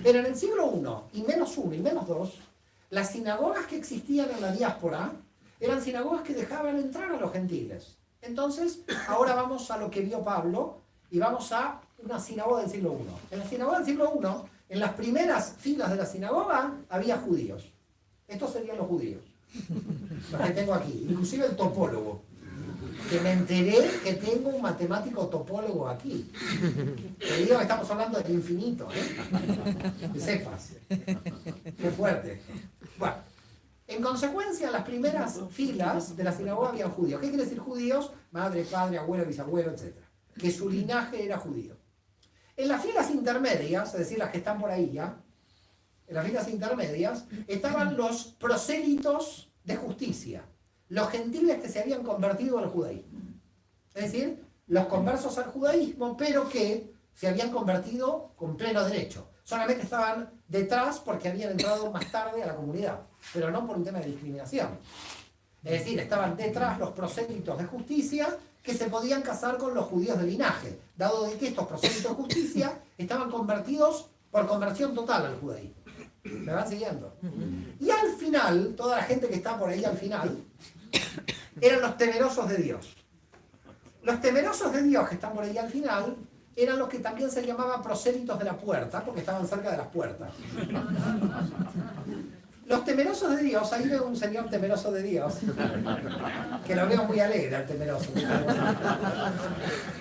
Pero en el siglo I, y menos I y menos II, las sinagogas que existían en la diáspora eran sinagogas que dejaban entrar a los gentiles. Entonces, ahora vamos a lo que vio Pablo y vamos a una sinagoga del siglo I. En la sinagoga del siglo I, en las primeras filas de la sinagoga, había judíos. Estos serían los judíos. Los que tengo aquí. Inclusive el topólogo. Que me enteré que tengo un matemático topólogo aquí. Te digo que estamos hablando del infinito, ¿eh? Que sepas. Qué fuerte. Bueno, en consecuencia, en las primeras filas de la sinagoga había judíos. ¿Qué quiere decir judíos? Madre, padre, abuelo, bisabuelo, etc. Que su linaje era judío. En las filas intermedias, es decir, las que están por ahí ya, en las filas intermedias, estaban los prosélitos de justicia. Los gentiles que se habían convertido al judaísmo. Es decir, los conversos al judaísmo, pero que se habían convertido con pleno derecho. Solamente estaban detrás porque habían entrado más tarde a la comunidad, pero no por un tema de discriminación. Es decir, estaban detrás los prosélitos de justicia que se podían casar con los judíos de linaje, dado de que estos prosélitos de justicia estaban convertidos por conversión total al judaísmo. ¿Me van siguiendo? Y al final, toda la gente que está por ahí al final, eran los temerosos de Dios. Los temerosos de Dios que están por ahí al final eran los que también se llamaban prosélitos de la puerta, porque estaban cerca de las puertas. Los temerosos de Dios, ahí veo un señor temeroso de Dios, que lo veo muy alegre al temeroso.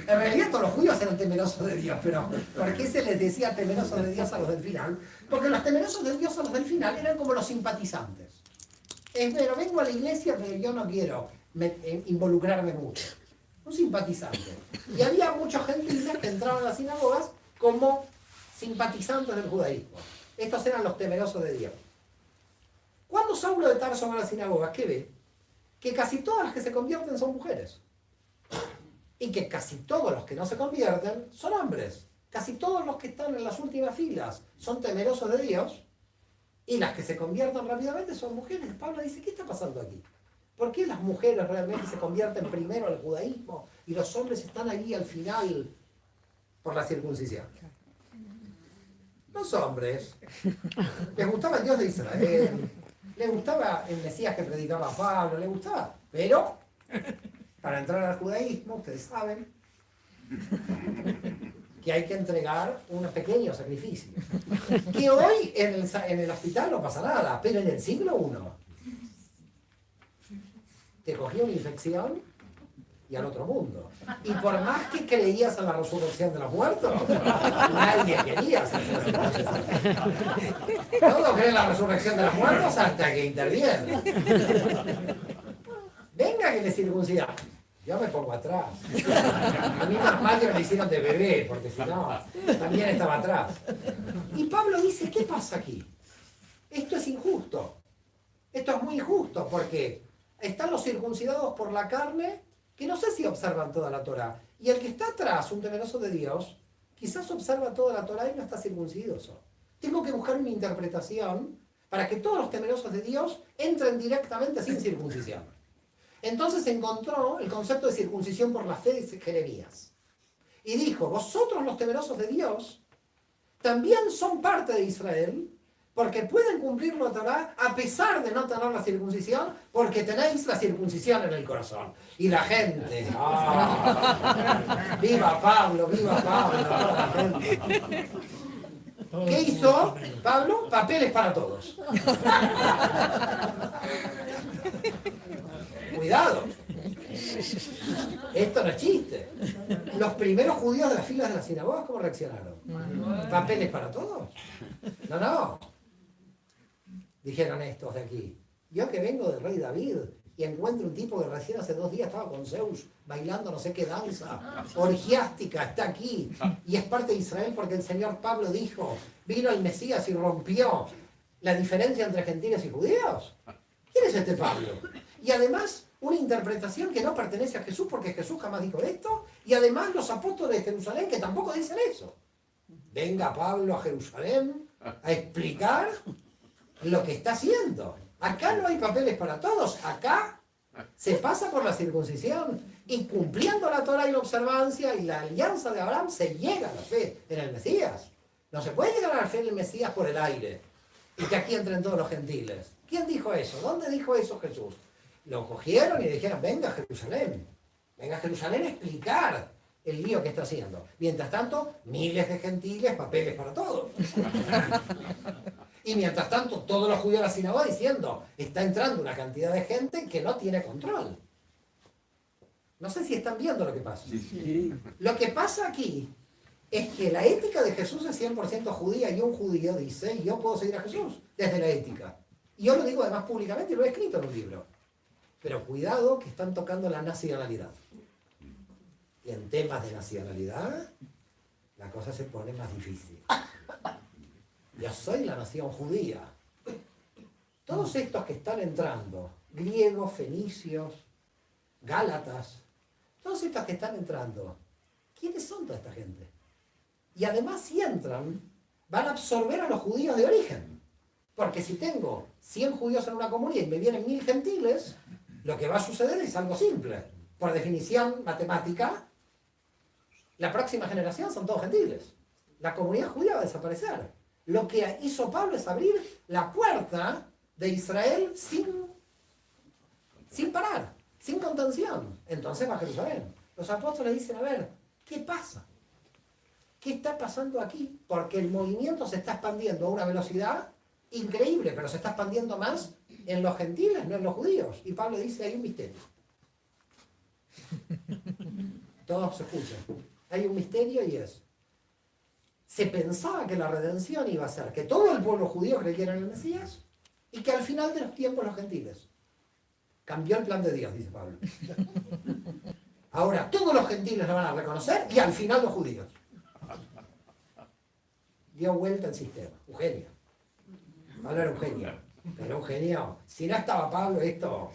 En realidad todos los judíos eran temerosos de Dios, pero ¿por qué se les decía temerosos de Dios a los del final? Porque los temerosos de Dios a los del final eran como los simpatizantes. Pero vengo a la iglesia, pero yo no quiero involucrarme mucho. Un simpatizante. Y había muchos gentiles que entraban a las sinagogas como simpatizantes del judaísmo. Estos eran los temerosos de Dios. Cuando Saulo de Tarso va a la sinagoga, ¿qué ve? Que casi todas las que se convierten son mujeres. Y que casi todos los que no se convierten son hombres. Casi todos los que están en las últimas filas son temerosos de Dios. Y las que se convierten rápidamente son mujeres. Pablo dice, ¿qué está pasando aquí? ¿Por qué las mujeres realmente se convierten primero al judaísmo y los hombres están allí al final por la circuncisión? Los hombres les gustaba el Dios de Israel, les gustaba el Mesías que predicaba Pablo, les gustaba, pero para entrar al judaísmo, ustedes saben que hay que entregar un pequeño sacrificio. Que hoy en el hospital no pasa nada, pero en el siglo I te cogía una infección y al otro mundo. Y por más que creías en la resurrección de los muertos, nadie quería hacerse la circuncisión. Todos creen en la resurrección de los muertos hasta que interviene. Venga que le circuncida. Yo me pongo atrás. A mí más mal que me lo hicieron de bebé, porque si no, también estaba atrás. Y Pablo dice, ¿qué pasa aquí? Esto es injusto. Esto es muy injusto, porque están los circuncidados por la carne, que no sé si observan toda la Torá. Y el que está atrás, un temeroso de Dios, quizás observa toda la Torá y no está circuncidoso. Tengo que buscar una interpretación para que todos los temerosos de Dios entren directamente sin circuncisión. Entonces encontró el concepto de circuncisión por la fe de Jeremías. Y dijo, vosotros los temerosos de Dios también son parte de Israel, porque pueden cumplir la Torá a pesar de no tener la circuncisión, porque tenéis la circuncisión en el corazón. Y la gente, ¡ah! ¡Viva Pablo, viva Pablo! Toda la gente. ¿Qué hizo Pablo? Papeles para todos. Cuidado. Esto no es chiste. Los primeros judíos de las filas de las sinagogas, ¿cómo reaccionaron? ¿Papeles para todos? No, no. Dijeron estos de aquí. Yo que vengo del rey David y encuentro un tipo que recién hace 2 días estaba con Zeus bailando no sé qué danza orgiástica, está aquí y es parte de Israel porque el señor Pablo dijo, vino el Mesías y rompió la diferencia entre gentiles y judíos. ¿Quién es este Pablo? Y además una interpretación que no pertenece a Jesús porque Jesús jamás dijo esto y además los apóstoles de Jerusalén que tampoco dicen eso. Venga Pablo a Jerusalén a explicar lo que está haciendo. Acá no hay papeles para todos, acá se pasa por la circuncisión y cumpliendo la Torah y la observancia y la alianza de Abraham se llega a la fe en el Mesías. No se puede llegar a la fe en el Mesías por el aire y que aquí entren todos los gentiles. ¿Quién dijo eso? ¿Dónde dijo eso Jesús? Lo cogieron y le dijeron, venga a Jerusalén a explicar el lío que está haciendo. Mientras tanto, miles de gentiles, papeles para todos. Y mientras tanto, todos los judíos de la sinagoga diciendo, está entrando una cantidad de gente que no tiene control. No sé si están viendo lo que pasa. Sí. Lo que pasa aquí es que la ética de Jesús es 100% judía y un judío dice, yo puedo seguir a Jesús desde la ética. Y yo lo digo además públicamente y lo he escrito en un libro. Pero cuidado que están tocando la nacionalidad. Y en temas de nacionalidad, la cosa se pone más difícil. Yo soy la nación judía. Todos estos que están entrando, griegos, fenicios, gálatas, todos estos que están entrando, ¿quiénes son toda esta gente? Y además si entran, van a absorber a los judíos de origen. Porque si tengo 100 judíos en una comunidad y me vienen 1000 gentiles, Lo que va a suceder es algo simple. Por definición matemática, la próxima generación son todos gentiles. La comunidad judía va a desaparecer. Lo que hizo Pablo es abrir la puerta de Israel sin parar, sin contención. Entonces va a Jerusalén. Los apóstoles dicen, a ver, ¿qué pasa? ¿Qué está pasando aquí? Porque el movimiento se está expandiendo a una velocidad increíble, pero se está expandiendo más en los gentiles, no en los judíos. Y Pablo dice, hay un misterio. Todos se escuchan. Hay un misterio y es, se pensaba que la redención iba a ser que todo el pueblo judío creyera en el Mesías y que al final de los tiempos los gentiles. Cambió el plan de Dios, dice Pablo. Ahora todos los gentiles lo van a reconocer y al final los judíos. Dio vuelta el sistema. Un genio. Pablo era un genio. Pero un genio. Si no estaba Pablo, esto...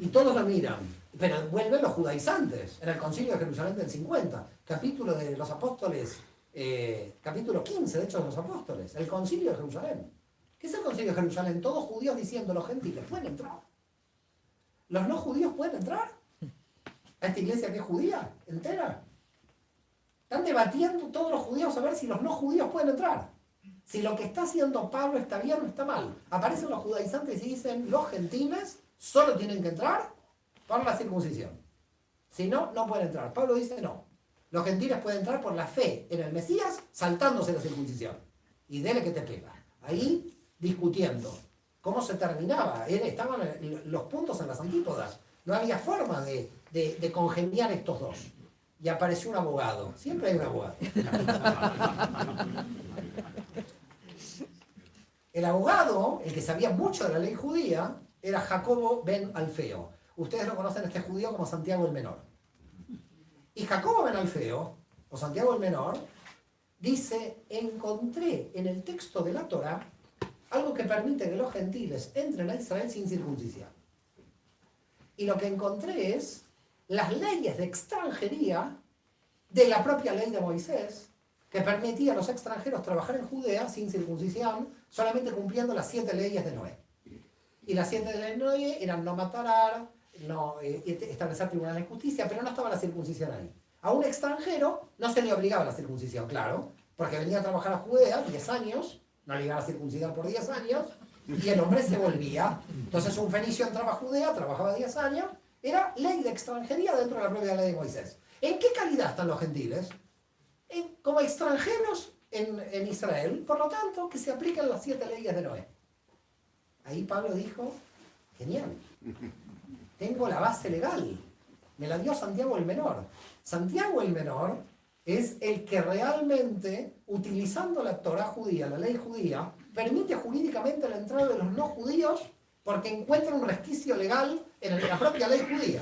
Y todos lo miran. Pero vuelven los judaizantes en el concilio de Jerusalén del 50. Capítulo de los apóstoles, capítulo 15 de Hechos de los Apóstoles. El concilio de Jerusalén. ¿Qué es el concilio de Jerusalén? Todos judíos diciendo, los gentiles pueden entrar. ¿Los no judíos pueden entrar? ¿A esta iglesia que es judía? ¿Entera? Están debatiendo todos los judíos a ver si los no judíos pueden entrar. Si lo que está haciendo Pablo está bien o está mal. Aparecen los judaizantes y dicen, los gentiles solo tienen que entrar por la circuncisión. Si no, no pueden entrar. Pablo dice, no. Los gentiles pueden entrar por la fe en el Mesías, saltándose la circuncisión. Y dele que te pega. Ahí discutiendo. ¿Cómo se terminaba? Estaban los puntos en las antípodas. No había forma de congeniar estos dos. Y apareció un abogado. Siempre hay un abogado. El abogado, el que sabía mucho de la ley judía, era Jacobo ben Alfeo. Ustedes lo conocen a este judío como Santiago el Menor. Y Jacobo ben Alfeo, o Santiago el Menor, dice, encontré en el texto de la Torá algo que permite que los gentiles entren a Israel sin circuncisión. Y lo que encontré es las leyes de extranjería de la propia ley de Moisés, que permitía a los extranjeros trabajar en Judea sin circuncisión, solamente cumpliendo las 7 leyes de Noé. Y las 7 leyes de Noé eran no matar, no establecer tribunales de justicia, pero no estaba la circuncisión ahí. A un extranjero no se le obligaba la circuncisión, claro, porque venía a trabajar a Judea 10 años, no le iban a circuncidar por 10 años, y el hombre se volvía. Entonces un fenicio entraba a Judea, trabajaba 10 años, era ley de extranjería dentro de la propia ley de Moisés. ¿En qué calidad están los gentiles? Como extranjeros en Israel, por lo tanto, que se aplican las 7 leyes de Noé. Ahí Pablo dijo, genial, tengo la base legal, me la dio Santiago el Menor. Santiago el Menor es el que realmente, utilizando la Torá judía, la ley judía, permite jurídicamente la entrada de los no judíos porque encuentra un resquicio legal en la propia ley judía,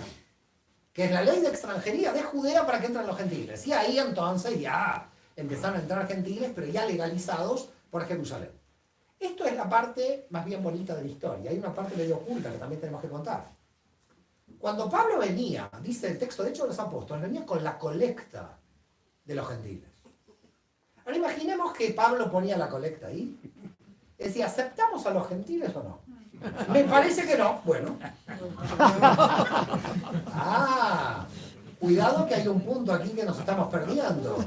que es la ley de extranjería de Judea para que entren los gentiles. Y ahí entonces ya empezaron a entrar gentiles, pero ya legalizados por Jerusalén. Esto es la parte más bien bonita de la historia. Hay una parte medio oculta que también tenemos que contar. Cuando Pablo venía, dice el texto de Hechos de los Apóstoles, venía con la colecta de los gentiles. Ahora imaginemos que Pablo ponía la colecta ahí. Decía, ¿aceptamos a los gentiles o no? Me parece que no. Bueno. Cuidado que hay un punto aquí que nos estamos perdiendo.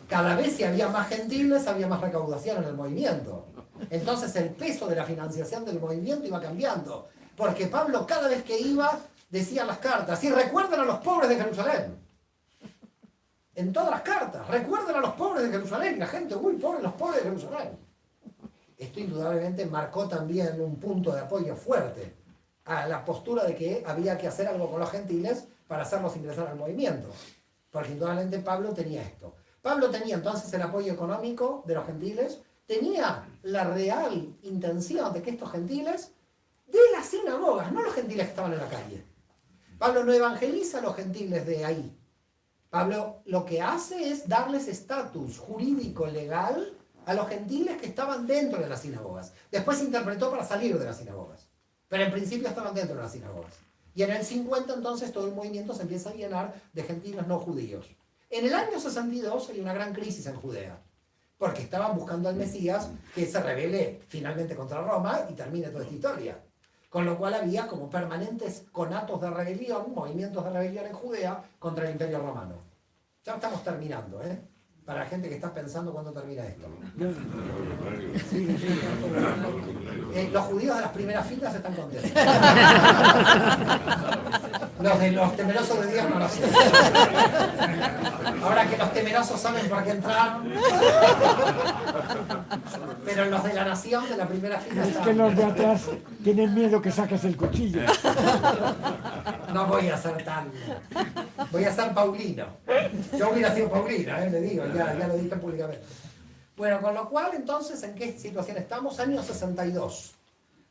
Cada vez si había más gentiles, había más recaudación en el movimiento. Entonces el peso de la financiación del movimiento iba cambiando. Porque Pablo cada vez que iba, decía las cartas, y recuerden a los pobres de Jerusalén. En todas las cartas, recuerden a los pobres de Jerusalén. La gente, uy, pobres, los pobres de Jerusalén. Esto indudablemente marcó también un punto de apoyo fuerte a la postura de que había que hacer algo con los gentiles para hacerlos ingresar al movimiento. Porque indudablemente Pablo tenía esto. Pablo tenía entonces el apoyo económico de los gentiles, tenía la real intención de que estos gentiles, de las sinagogas, no los gentiles que estaban en la calle. Pablo no evangeliza a los gentiles de ahí. Pablo lo que hace es darles estatus jurídico, legal, a los gentiles que estaban dentro de las sinagogas. Después se interpretó para salir de las sinagogas. Pero en principio estaban dentro de las sinagogas. Y en el 50 entonces todo el movimiento se empieza a llenar de gentiles no judíos. En el año 62 hay una gran crisis en Judea. Porque estaban buscando al Mesías que se rebele finalmente contra Roma y termine toda esta historia. Con lo cual había como permanentes conatos de rebelión, movimientos de rebelión en Judea contra el Imperio Romano. Ya estamos terminando, ¿eh? Para la gente que está pensando cuándo termina esto. Los judíos de las primeras filas están contentos. Los de los temerosos de Dios no lo sé. Ahora que los temerosos saben por qué entraron. Pero los de la nación de la primera fila
Es
están.
que los de atrás tienen miedo que saques el cuchillo.
No voy a ser tan... Voy a ser Paulino. Yo hubiera sido Paulino, le digo, ya lo dije públicamente. Bueno, con lo cual, entonces, ¿en qué situación estamos? Año 62.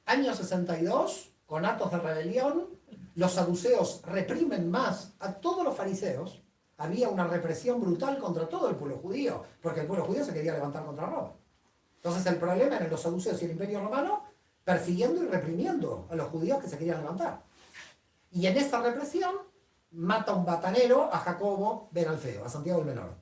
Año 62, con actos de rebelión, los saduceos reprimen más a todos los fariseos. Había una represión brutal contra todo el pueblo judío, porque el pueblo judío se quería levantar contra Roma. Entonces el problema eran los saduceos y el Imperio Romano persiguiendo y reprimiendo a los judíos que se querían levantar. Y en esa represión mata un batanero a Jacobo ben Alfeo, a Santiago el Menor.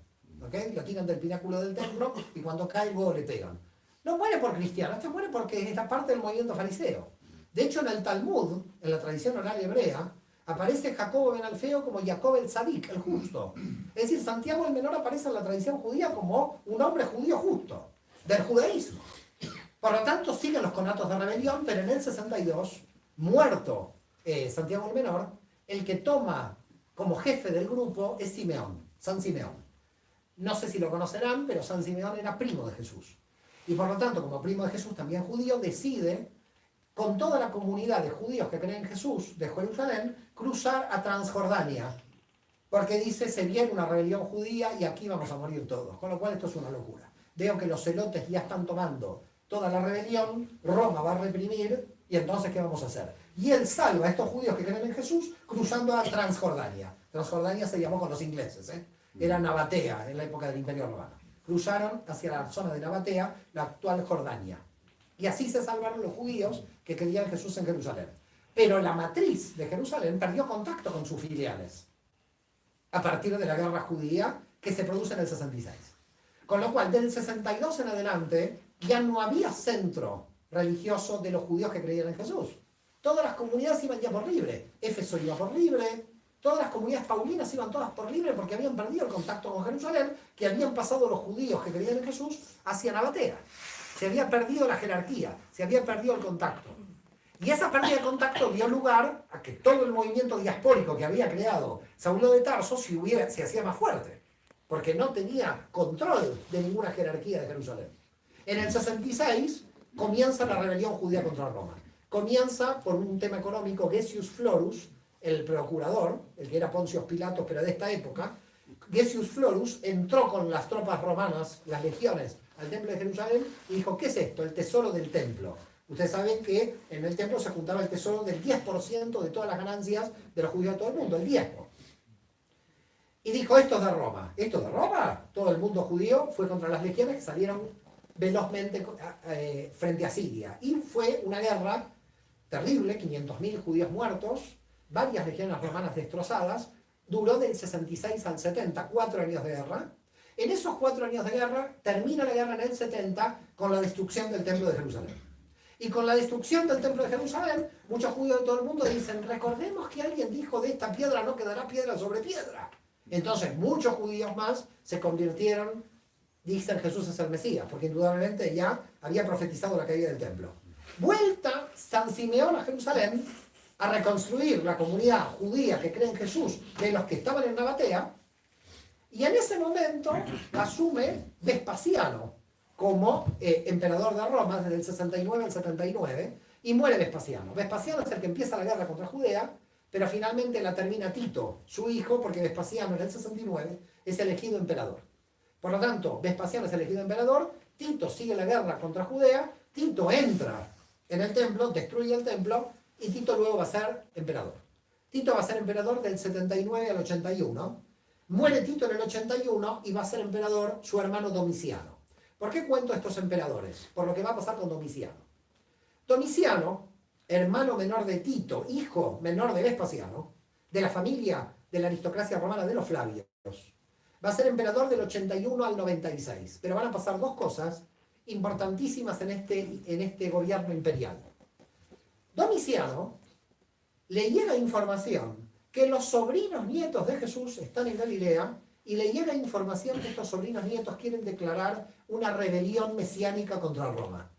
¿Okay? Lo tiran del pináculo del templo y cuando cae luego le pegan. No muere por cristiano, este muere porque es parte del movimiento fariseo. De hecho, en el Talmud, en la tradición oral hebrea, aparece Jacobo ben Alfeo como Jacob el Sadik, el justo. Es decir, Santiago el Menor aparece en la tradición judía como un hombre judío justo, del judaísmo. Por lo tanto, siguen los conatos de rebelión, pero en el 62, muerto Santiago el Menor, el que toma como jefe del grupo es Simeón, San Simeón. No sé si lo conocerán, pero San Simeón era primo de Jesús. Y por lo tanto, como primo de Jesús, también judío, decide, con toda la comunidad de judíos que creen en Jesús, de Jerusalén, cruzar a Transjordania. Porque dice, se viene una rebelión judía y aquí vamos a morir todos. Con lo cual esto es una locura. Veo que los celotes ya están tomando toda la rebelión, Roma va a reprimir, y entonces, ¿qué vamos a hacer? Y él salva a estos judíos que creen en Jesús cruzando a Transjordania. Transjordania se llamó con los ingleses, ¿eh? Era Nabatea en la época del Imperio Romano. Cruzaron hacia la zona de Nabatea, la actual Jordania. Y así se salvaron los judíos que creían en Jesús en Jerusalén. Pero la matriz de Jerusalén perdió contacto con sus filiales a partir de la guerra judía que se produce en el 66. Con lo cual, del 62 en adelante, ya no había centro religioso de los judíos que creían en Jesús. Todas las comunidades iban ya por libre. Éfeso iba por libre. Todas las comunidades paulinas iban todas por libre porque habían perdido el contacto con Jerusalén, que habían pasado los judíos que creían en Jesús hacia Nabatea. Se había perdido la jerarquía, se había perdido el contacto. Y esa pérdida de contacto dio lugar a que todo el movimiento diaspórico que había creado Saulo de Tarso se hacía más fuerte, porque no tenía control de ninguna jerarquía de Jerusalén. En el 66 comienza la rebelión judía contra Roma. Comienza por un tema económico. Gessius Florus, el procurador, el que era Poncio Pilatos, pero de esta época, Gessius Florus entró con las tropas romanas, las legiones, al templo de Jerusalén y dijo, ¿qué es esto? El tesoro del templo. Ustedes saben que en el templo se juntaba el tesoro del 10% de todas las ganancias de los judíos de todo el mundo, el 10%. Y dijo, esto es de Roma. ¿Esto es de Roma? Todo el mundo judío fue contra las legiones que salieron velozmente frente a Siria. Y fue una guerra terrible, 500.000 judíos muertos, varias legiones romanas destrozadas. Duró del 66 al 70, 4 años de guerra. En esos 4 años de guerra, termina la guerra en el 70 con la destrucción del templo de Jerusalén. Y con la destrucción del templo de Jerusalén, muchos judíos de todo el mundo dicen, recordemos que alguien dijo, de esta piedra no quedará piedra sobre piedra. Entonces muchos judíos más se convirtieron, dicen Jesús es el Mesías, porque indudablemente ya había profetizado la caída del templo. Vuelta San Simeón a Jerusalén a reconstruir la comunidad judía que cree en Jesús, de los que estaban en Nabatea, y en ese momento asume Vespasiano como emperador de Roma desde el 69 al 79, y muere Vespasiano. Vespasiano es el que empieza la guerra contra Judea, pero finalmente la termina Tito, su hijo, porque Vespasiano en el 69 es elegido emperador. Por lo tanto, Vespasiano es elegido emperador, Tito sigue la guerra contra Judea, Tito entra en el templo, destruye el templo, y Tito luego va a ser emperador. Tito va a ser emperador del 79 al 81, muere Tito en el 81 y va a ser emperador su hermano Domiciano. ¿Por qué cuento estos emperadores? Por lo que va a pasar con Domiciano. Domiciano, hermano menor de Tito, hijo menor de Vespasiano, de la familia de la aristocracia romana de los Flavios, va a ser emperador del 81 al 96. Pero van a pasar dos cosas importantísimas en este gobierno imperial. Domiciano le llega información que los sobrinos nietos de Jesús están en Galilea y le llega información que estos sobrinos nietos quieren declarar una rebelión mesiánica contra Roma.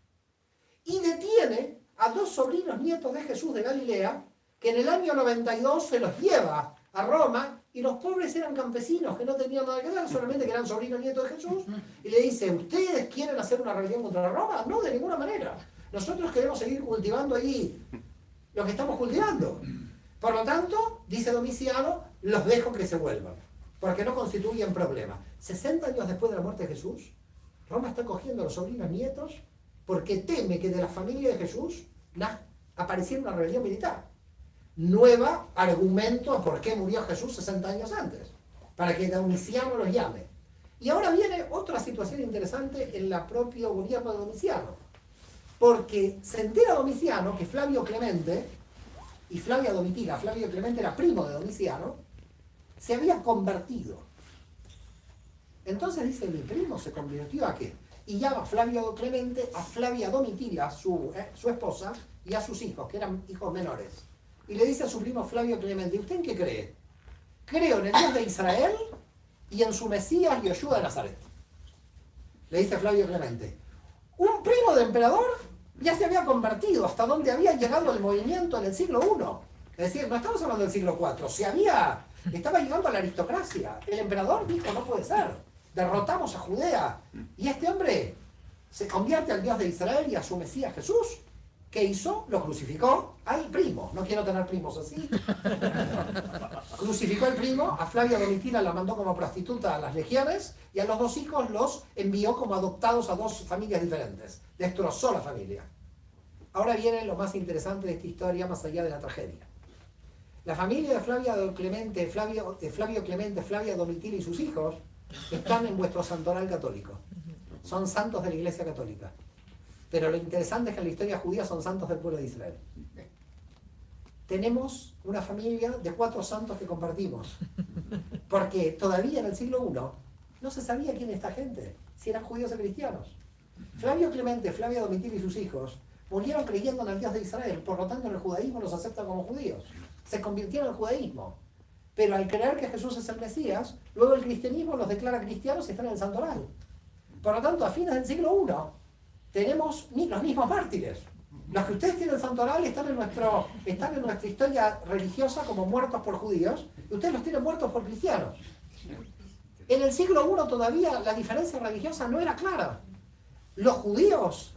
Y detiene a 2 sobrinos nietos de Jesús de Galilea, que en el año 92 se los lleva a Roma, y los pobres eran campesinos que no tenían nada que ver, solamente que eran sobrinos nietos de Jesús, y le dice, ¿ustedes quieren hacer una rebelión contra Roma? No, de ninguna manera. Nosotros queremos seguir cultivando ahí lo que estamos cultivando. Por lo tanto, dice Domiciano, los dejo que se vuelvan, porque no constituyen problema. 60 años después de la muerte de Jesús, Roma está cogiendo a los sobrinos nietos porque teme que de la familia de Jesús apareciera una rebelión militar. Nuevo argumento a por qué murió Jesús 60 años antes, para que Domiciano los llame. Y ahora viene otra situación interesante en el propio gobierno de Domiciano, porque se entera Domiciano que Flavio Clemente y Flavia Domitila, Flavio Clemente era primo de Domiciano, se había convertido. Entonces dice, mi primo se convirtió ¿a qué? Y llama a Flavio Clemente a Flavia Domitila, su esposa, y a sus hijos, que eran hijos menores. Y le dice a su primo Flavio Clemente, ¿usted en qué cree? Creo en el Dios de Israel y en su Mesías Yoshua de Nazaret. Le dice Flavio Clemente, un primo del emperador ya se había convertido, hasta donde había llegado el movimiento en el siglo I. Es decir, no estamos hablando del siglo IV, estaba llegando a la aristocracia. El emperador dijo, no puede ser, derrotamos a Judea. Y este hombre se convierte al Dios de Israel y a su Mesías Jesús. ¿Qué hizo? Lo crucificó al primo. No quiero tener primos así. Crucificó al primo, a Flavia Domitila la mandó como prostituta a las legiones y a los 2 hijos los envió como adoptados a 2 familias diferentes. Destrozó la familia. Ahora viene lo más interesante de esta historia, más allá de la tragedia. La familia de Flavio Clemente, Flavia Domitila y sus hijos están en vuestro santoral católico. Son santos de la Iglesia Católica. Pero lo interesante es que en la historia judía son santos del pueblo de Israel. Tenemos una familia de 4 santos que compartimos. Porque todavía en el siglo I no se sabía quién es esta gente, si eran judíos o cristianos. Flavio Clemente, Flavia Domitila y sus hijos murieron creyendo en el Dios de Israel, por lo tanto en el judaísmo los aceptan como judíos. Se convirtieron al judaísmo. Pero al creer que Jesús es el Mesías, luego el cristianismo los declara cristianos y están en el santoral. Por lo tanto, a fines del siglo I, tenemos los mismos mártires. Los que ustedes tienen santoral están en nuestra historia religiosa como muertos por judíos, y ustedes los tienen muertos por cristianos. En el siglo I todavía la diferencia religiosa no era clara. Los judíos,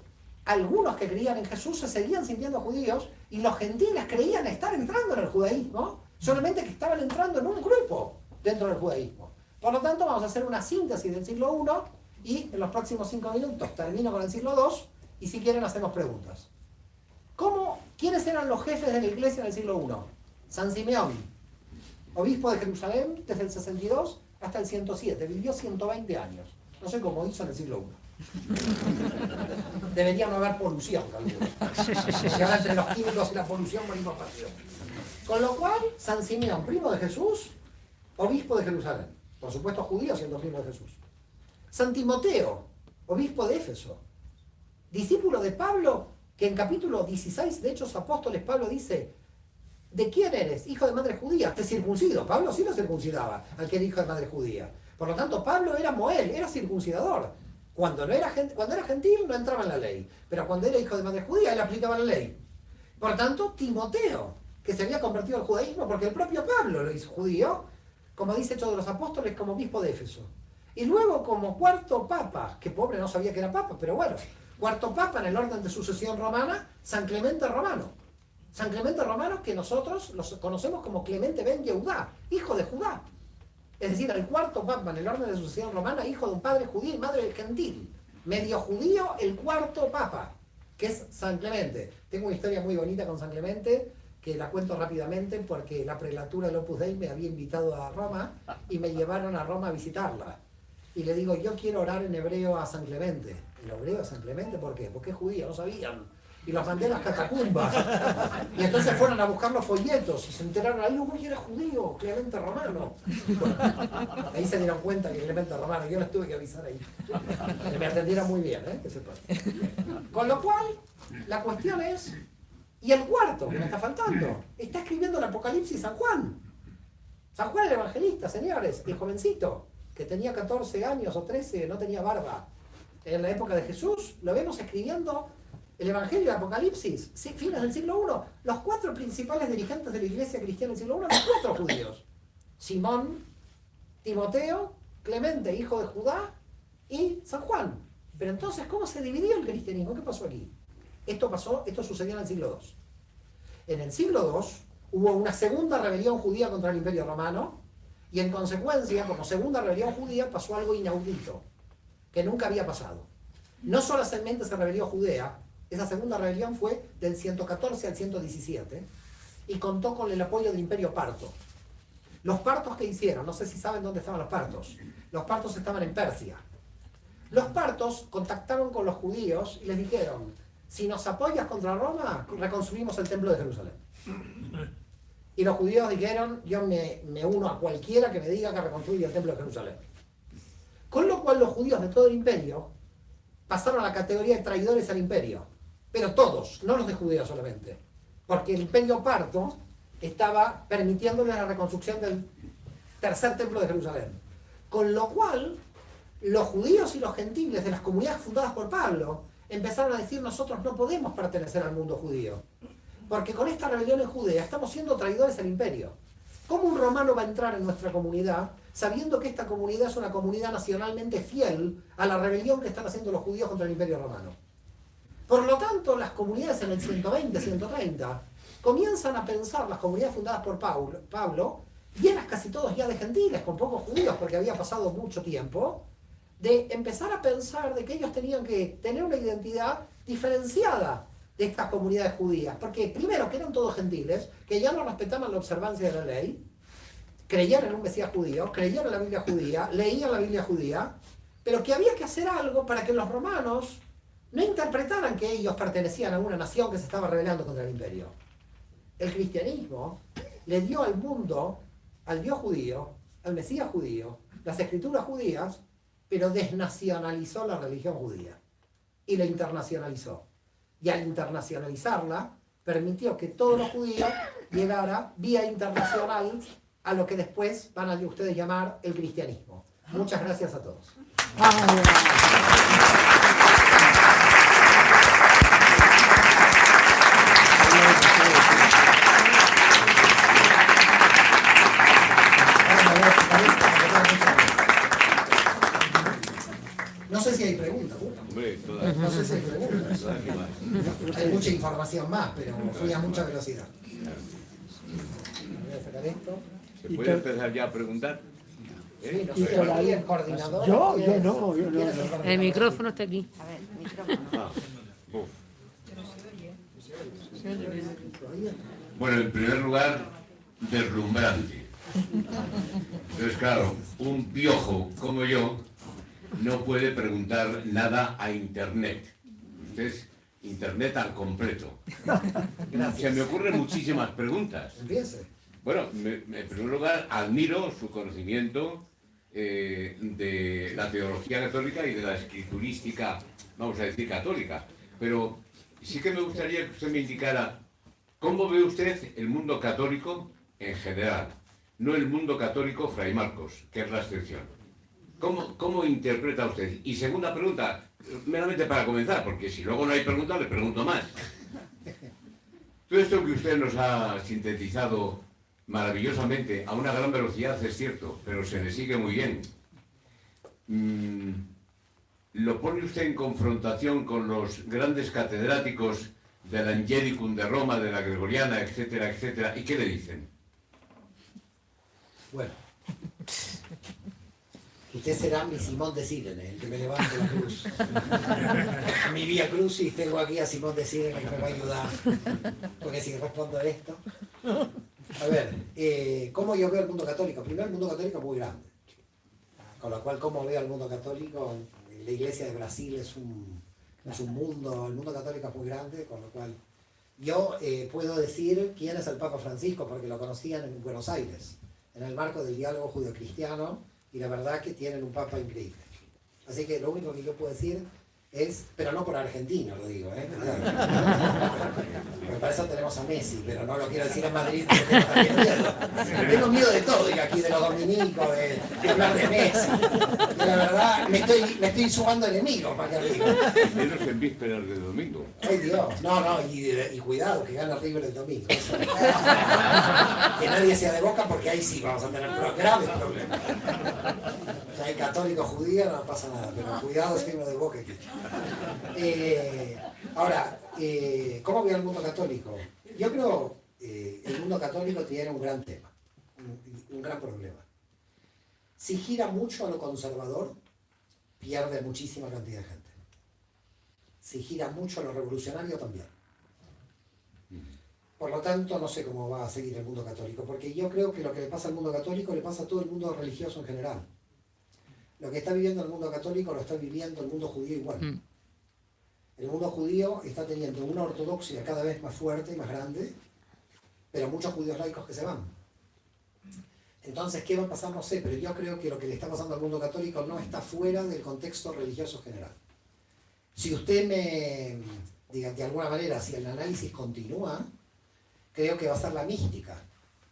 algunos que creían en Jesús, se seguían sintiendo judíos, y los gentiles creían estar entrando en el judaísmo, solamente que estaban entrando en un grupo dentro del judaísmo. Por lo tanto, vamos a hacer una síntesis del siglo I, y en los próximos 5 minutos termino con el siglo II, y si quieren hacemos preguntas. ¿Quiénes eran los jefes de la iglesia en el siglo I? San Simeón, obispo de Jerusalén desde el 62 hasta el 107, vivió 120 años. No sé cómo hizo en el siglo I. Debería no haber polución, calculo. Y ahora entre los químicos y la polución morimos rápido. Con lo cual, San Simeón, primo de Jesús, obispo de Jerusalén. Por supuesto judío siendo primo de Jesús. San Timoteo, obispo de Éfeso, discípulo de Pablo, que en capítulo 16 de Hechos Apóstoles Pablo dice, ¿de quién eres? Hijo de madre judía. Te circuncido. Pablo sí lo circuncidaba al que era hijo de madre judía. Por lo tanto, Pablo era moel, era circuncidador. Cuando era gentil no entraba en la ley, pero cuando era hijo de madre judía él aplicaba la ley. Por tanto, Timoteo, que se había convertido al judaísmo porque el propio Pablo lo hizo judío, como dice Hechos de los Apóstoles, como obispo de Éfeso. Y luego como 4º papa, que pobre no sabía que era papa, pero bueno, 4º papa en el orden de sucesión romana, San Clemente Romano. San Clemente Romano que nosotros los conocemos como Clemente ben Yehudá, hijo de Judá. Es decir, el 4º papa en el orden de sucesión romana, hijo de un padre judío y madre gentil. Medio judío, el 4º papa, que es San Clemente. Tengo una historia muy bonita con San Clemente, que la cuento rápidamente porque la prelatura del Opus Dei me había invitado a Roma y me llevaron a Roma a visitarla. Y le digo, yo quiero orar en hebreo a San Clemente. ¿En hebreo a San Clemente? ¿Por qué? Porque es judío, no sabían. Y los mandé a las catacumbas. Y entonces fueron a buscar los folletos y se enteraron, ahí uy, era judío, Clemente Romano. Bueno, ahí se dieron cuenta que Clemente Romano, yo les tuve que avisar ahí. Que me atendieran muy bien, que sepan. Con lo cual, la cuestión es Y el cuarto, que me está faltando, está escribiendo el Apocalipsis San Juan. San Juan el Evangelista, señores, el jovencito, que tenía 14 años o 13, no tenía barba. En la época de Jesús, lo vemos escribiendo el Evangelio de Apocalipsis, fines del siglo I. Los 4 principales dirigentes de la iglesia cristiana del siglo I, los 4 judíos. Simón, Timoteo, Clemente, hijo de Judá, y San Juan. Pero entonces, ¿cómo se dividió el cristianismo? ¿Qué pasó aquí? Esto sucedió en el siglo II. En el siglo II hubo una segunda rebelión judía contra el Imperio Romano, y en consecuencia, como segunda rebelión judía, pasó algo inaudito, que nunca había pasado. No solamente se rebelió Judea, esa segunda rebelión fue del 114 al 117, y contó con el apoyo del Imperio Parto. Los partos que hicieron, no sé si saben dónde estaban los partos estaban en Persia. Los partos contactaron con los judíos y les dijeron: si nos apoyas contra Roma, reconstruimos el templo de Jerusalén. Y los judíos dijeron: yo me uno a cualquiera que me diga que reconstruya el templo de Jerusalén. Con lo cual los judíos de todo el imperio pasaron a la categoría de traidores al imperio. Pero todos, no los de Judea solamente. Porque el imperio parto estaba permitiéndoles la reconstrucción del tercer templo de Jerusalén. Con lo cual, los judíos y los gentiles de las comunidades fundadas por Pablo empezaron a decir: nosotros no podemos pertenecer al mundo judío, porque con esta rebelión en Judea estamos siendo traidores al imperio. ¿Cómo un romano va a entrar en nuestra comunidad sabiendo que esta comunidad es una comunidad nacionalmente fiel a la rebelión que están haciendo los judíos contra el imperio romano? Por lo tanto, las comunidades en el 120, 130 comienzan a pensar, las comunidades fundadas por Pablo, llenas casi todos ya de gentiles, con pocos judíos porque había pasado mucho tiempo, de empezar a pensar de que ellos tenían que tener una identidad diferenciada de estas comunidades judías, porque primero que eran todos gentiles, que ya no respetaban la observancia de la ley, creían en un Mesías judío, creían en la Biblia judía, leían la Biblia judía, pero que había que hacer algo para que los romanos no interpretaran que ellos pertenecían a una nación que se estaba rebelando contra el imperio. El cristianismo le dio al mundo, al Dios judío, al Mesías judío, las escrituras judías, pero desnacionalizó la religión judía y la internacionalizó. Y al internacionalizarla, permitió que todos los judíos llegara vía internacional a lo que después van a ustedes llamar el cristianismo. Muchas gracias a todos. No sé si hay preguntas. No sé si hay preguntas. Hay mucha información más, pero fui a mucha velocidad. Voy a sacar esto.
¿Se puede empezar ya a preguntar?
Sí, no sé, ahí el coordinador.
Yo
¿quién
no.
es el coordinador?
El micrófono está aquí.
A ver, micrófono.
Bueno, en primer lugar, deslumbrante. Entonces, claro, un piojo como yo no puede preguntar nada a Internet. Usted es Internet al completo.
Gracias.
Se me ocurren muchísimas preguntas.
Empiece.
Bueno, en primer lugar, admiro su conocimiento de la teología católica y de la escriturística, vamos a decir, católica. Pero sí que me gustaría que usted me indicara cómo ve usted el mundo católico en general, no el mundo católico Fray Marcos, que es la excepción. ¿Cómo interpreta usted? Y segunda pregunta, meramente para comenzar, porque si luego no hay preguntas, le pregunto más. Todo esto que usted nos ha sintetizado maravillosamente, a una gran velocidad, es cierto, pero se le sigue muy bien. ¿Lo pone usted en confrontación con los grandes catedráticos del Angelicum de Roma, de la Gregoriana, etcétera, etcétera? ¿Y qué le dicen?
Bueno. Usted será mi Simón de Sirene, el que me levante la cruz. Mi Vía Crucis, tengo aquí a Simón de Sirene que me va a ayudar. Porque si respondo a esto. A ver, ¿cómo yo veo el mundo católico? Primero, el mundo católico es muy grande. Con lo cual, ¿cómo veo el mundo católico? La iglesia de Brasil es un mundo, el mundo católico es muy grande, con lo cual yo puedo decir quién es el Papa Francisco, porque lo conocían en Buenos Aires, en el marco del diálogo judío-cristiano, y la verdad que tienen un Papa increíble. Así que lo único que yo puedo decir pero no por argentino lo digo, porque para eso tenemos a Messi, pero no lo quiero decir en Madrid porque tengo también miedo. Tengo miedo de todo, y aquí de los dominicos, de hablar de Messi. Y la verdad, me estoy sumando enemigos para que arriba.
Menos en vísperas del domingo.
Ay Dios, no, y cuidado, que gana River el domingo. Eso. Que nadie sea de Boca porque ahí sí vamos a tener graves problemas. Ya hay católico judío, no pasa nada, pero cuidado si uno de Boca. Ahora, ¿cómo ve el mundo católico? Yo creo que el mundo católico tiene un gran tema, un gran problema. Si gira mucho a lo conservador, pierde muchísima cantidad de gente. Si gira mucho a lo revolucionario, también. Por lo tanto, no sé cómo va a seguir el mundo católico, porque yo creo que lo que le pasa al mundo católico le pasa a todo el mundo religioso en general. Lo que está viviendo el mundo católico lo está viviendo el mundo judío igual. El mundo judío está teniendo una ortodoxia cada vez más fuerte y más grande, pero muchos judíos laicos que se van. Entonces, ¿qué va a pasar? No sé, pero yo creo que lo que le está pasando al mundo católico no está fuera del contexto religioso general. Si usted me diga de alguna manera, si el análisis continúa, creo que va a ser la mística,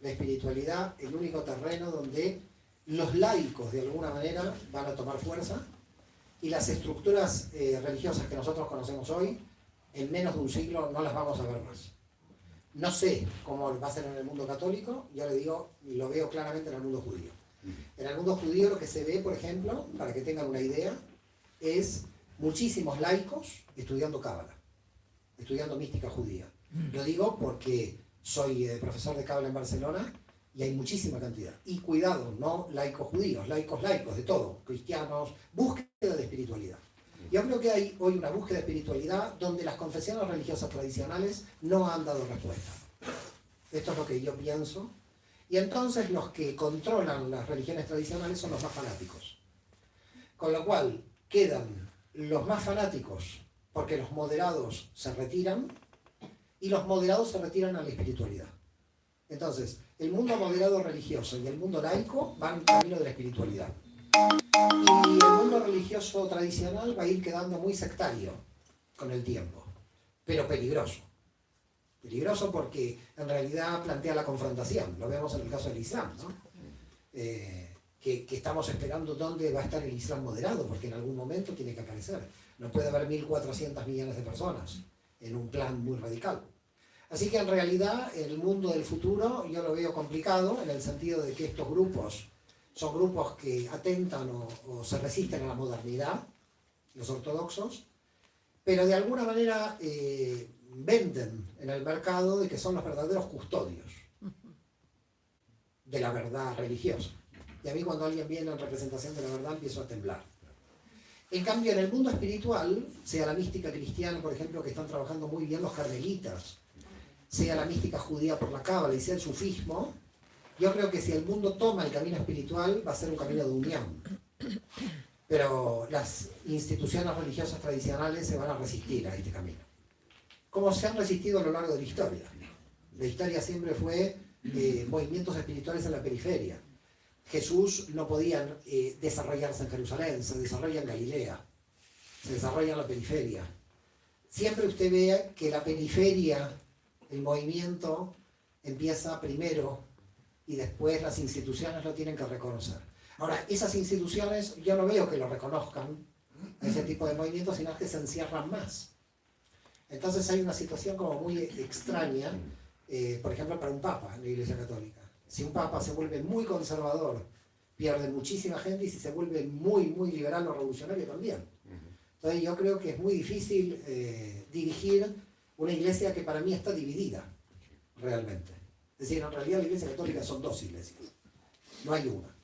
la espiritualidad, el único terreno donde los laicos de alguna manera van a tomar fuerza y las estructuras religiosas que nosotros conocemos hoy, en menos de un siglo no las vamos a ver más. No sé cómo va a ser en el mundo católico, ya le digo, lo veo claramente en el mundo judío. En el mundo judío lo que se ve, por ejemplo, para que tengan una idea, es muchísimos laicos estudiando cábala, estudiando mística judía. Lo digo porque soy profesor de cábala en Barcelona y hay muchísima cantidad. Y cuidado, no laicos judíos, laicos, de todo, cristianos, búsqueda de espiritualidad. Yo creo que hay hoy una búsqueda de espiritualidad donde las confesiones religiosas tradicionales no han dado respuesta. Esto es lo que yo pienso. Y entonces los que controlan las religiones tradicionales son los más fanáticos. Con lo cual quedan los más fanáticos porque los moderados se retiran y los moderados se retiran a la espiritualidad. Entonces, el mundo moderado religioso y el mundo laico van en camino de la espiritualidad. Y el mundo religioso tradicional va a ir quedando muy sectario con el tiempo, pero peligroso. Peligroso porque en realidad plantea la confrontación. Lo vemos en el caso del Islam, ¿no? Que estamos esperando dónde va a estar el Islam moderado, porque en algún momento tiene que aparecer. No puede haber 1.400 millones de personas en un plan muy radical. Así que en realidad el mundo del futuro yo lo veo complicado en el sentido de que estos grupos son grupos que atentan o se resisten a la modernidad, los ortodoxos, pero de alguna manera venden en el mercado de que son los verdaderos custodios de la verdad religiosa. Y a mí cuando alguien viene en representación de la verdad empiezo a temblar. En cambio, en el mundo espiritual, sea la mística cristiana, por ejemplo, que están trabajando muy bien los carmelitas, sea la mística judía por la cábala y sea el sufismo, yo creo que si el mundo toma el camino espiritual va a ser un camino de unión. Pero las instituciones religiosas tradicionales se van a resistir a este camino. Como se han resistido a lo largo de la historia. La historia siempre fue movimientos espirituales en la periferia. Jesús no podía desarrollarse en Jerusalén, se desarrolla en Galilea, se desarrolla en la periferia. Siempre usted ve que la periferia, el movimiento empieza primero y después las instituciones lo tienen que reconocer. Ahora, esas instituciones yo no veo que lo reconozcan a ese tipo de movimientos, sino que se encierran más. Entonces hay una situación como muy extraña, por ejemplo, para un papa en la Iglesia Católica. Si un papa se vuelve muy conservador, pierde muchísima gente, y si se vuelve muy, muy liberal o revolucionario también. Entonces yo creo que es muy difícil dirigir una iglesia que para mí está dividida, realmente. Es decir, en realidad la Iglesia Católica son dos iglesias, no hay una.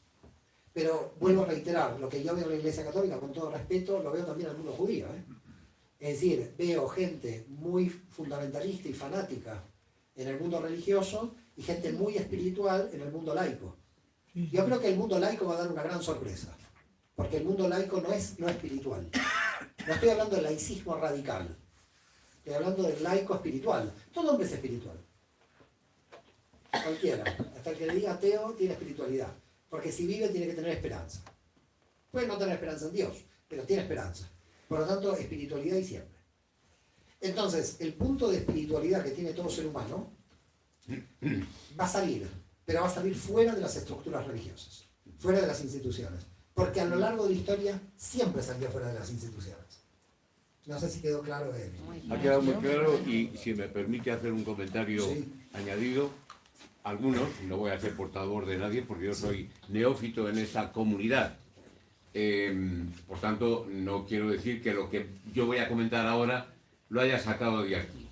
Pero vuelvo a reiterar, lo que yo veo en la Iglesia Católica, con todo respeto, lo veo también en el mundo judío. Es decir, veo gente muy fundamentalista y fanática en el mundo religioso y gente muy espiritual en el mundo laico. Yo creo que el mundo laico va a dar una gran sorpresa, porque el mundo laico no es espiritual. No estoy hablando del laicismo radical, estoy hablando del laico espiritual. Todo hombre es espiritual. Cualquiera. Hasta el que le diga ateo tiene espiritualidad. Porque si vive tiene que tener esperanza. Puede no tener esperanza en Dios, pero tiene esperanza. Por lo tanto, espiritualidad y siempre. Entonces, el punto de espiritualidad que tiene todo ser humano va a salir, pero va a salir fuera de las estructuras religiosas, fuera de las instituciones. Porque a lo largo de la historia siempre salió fuera de las instituciones. No sé si quedó claro.
Ha quedado muy claro y si me permite hacer un comentario añadido, algunos, no voy a ser portador de nadie porque yo soy neófito en esta comunidad. Por tanto, no quiero decir que lo que yo voy a comentar ahora lo haya sacado de aquí.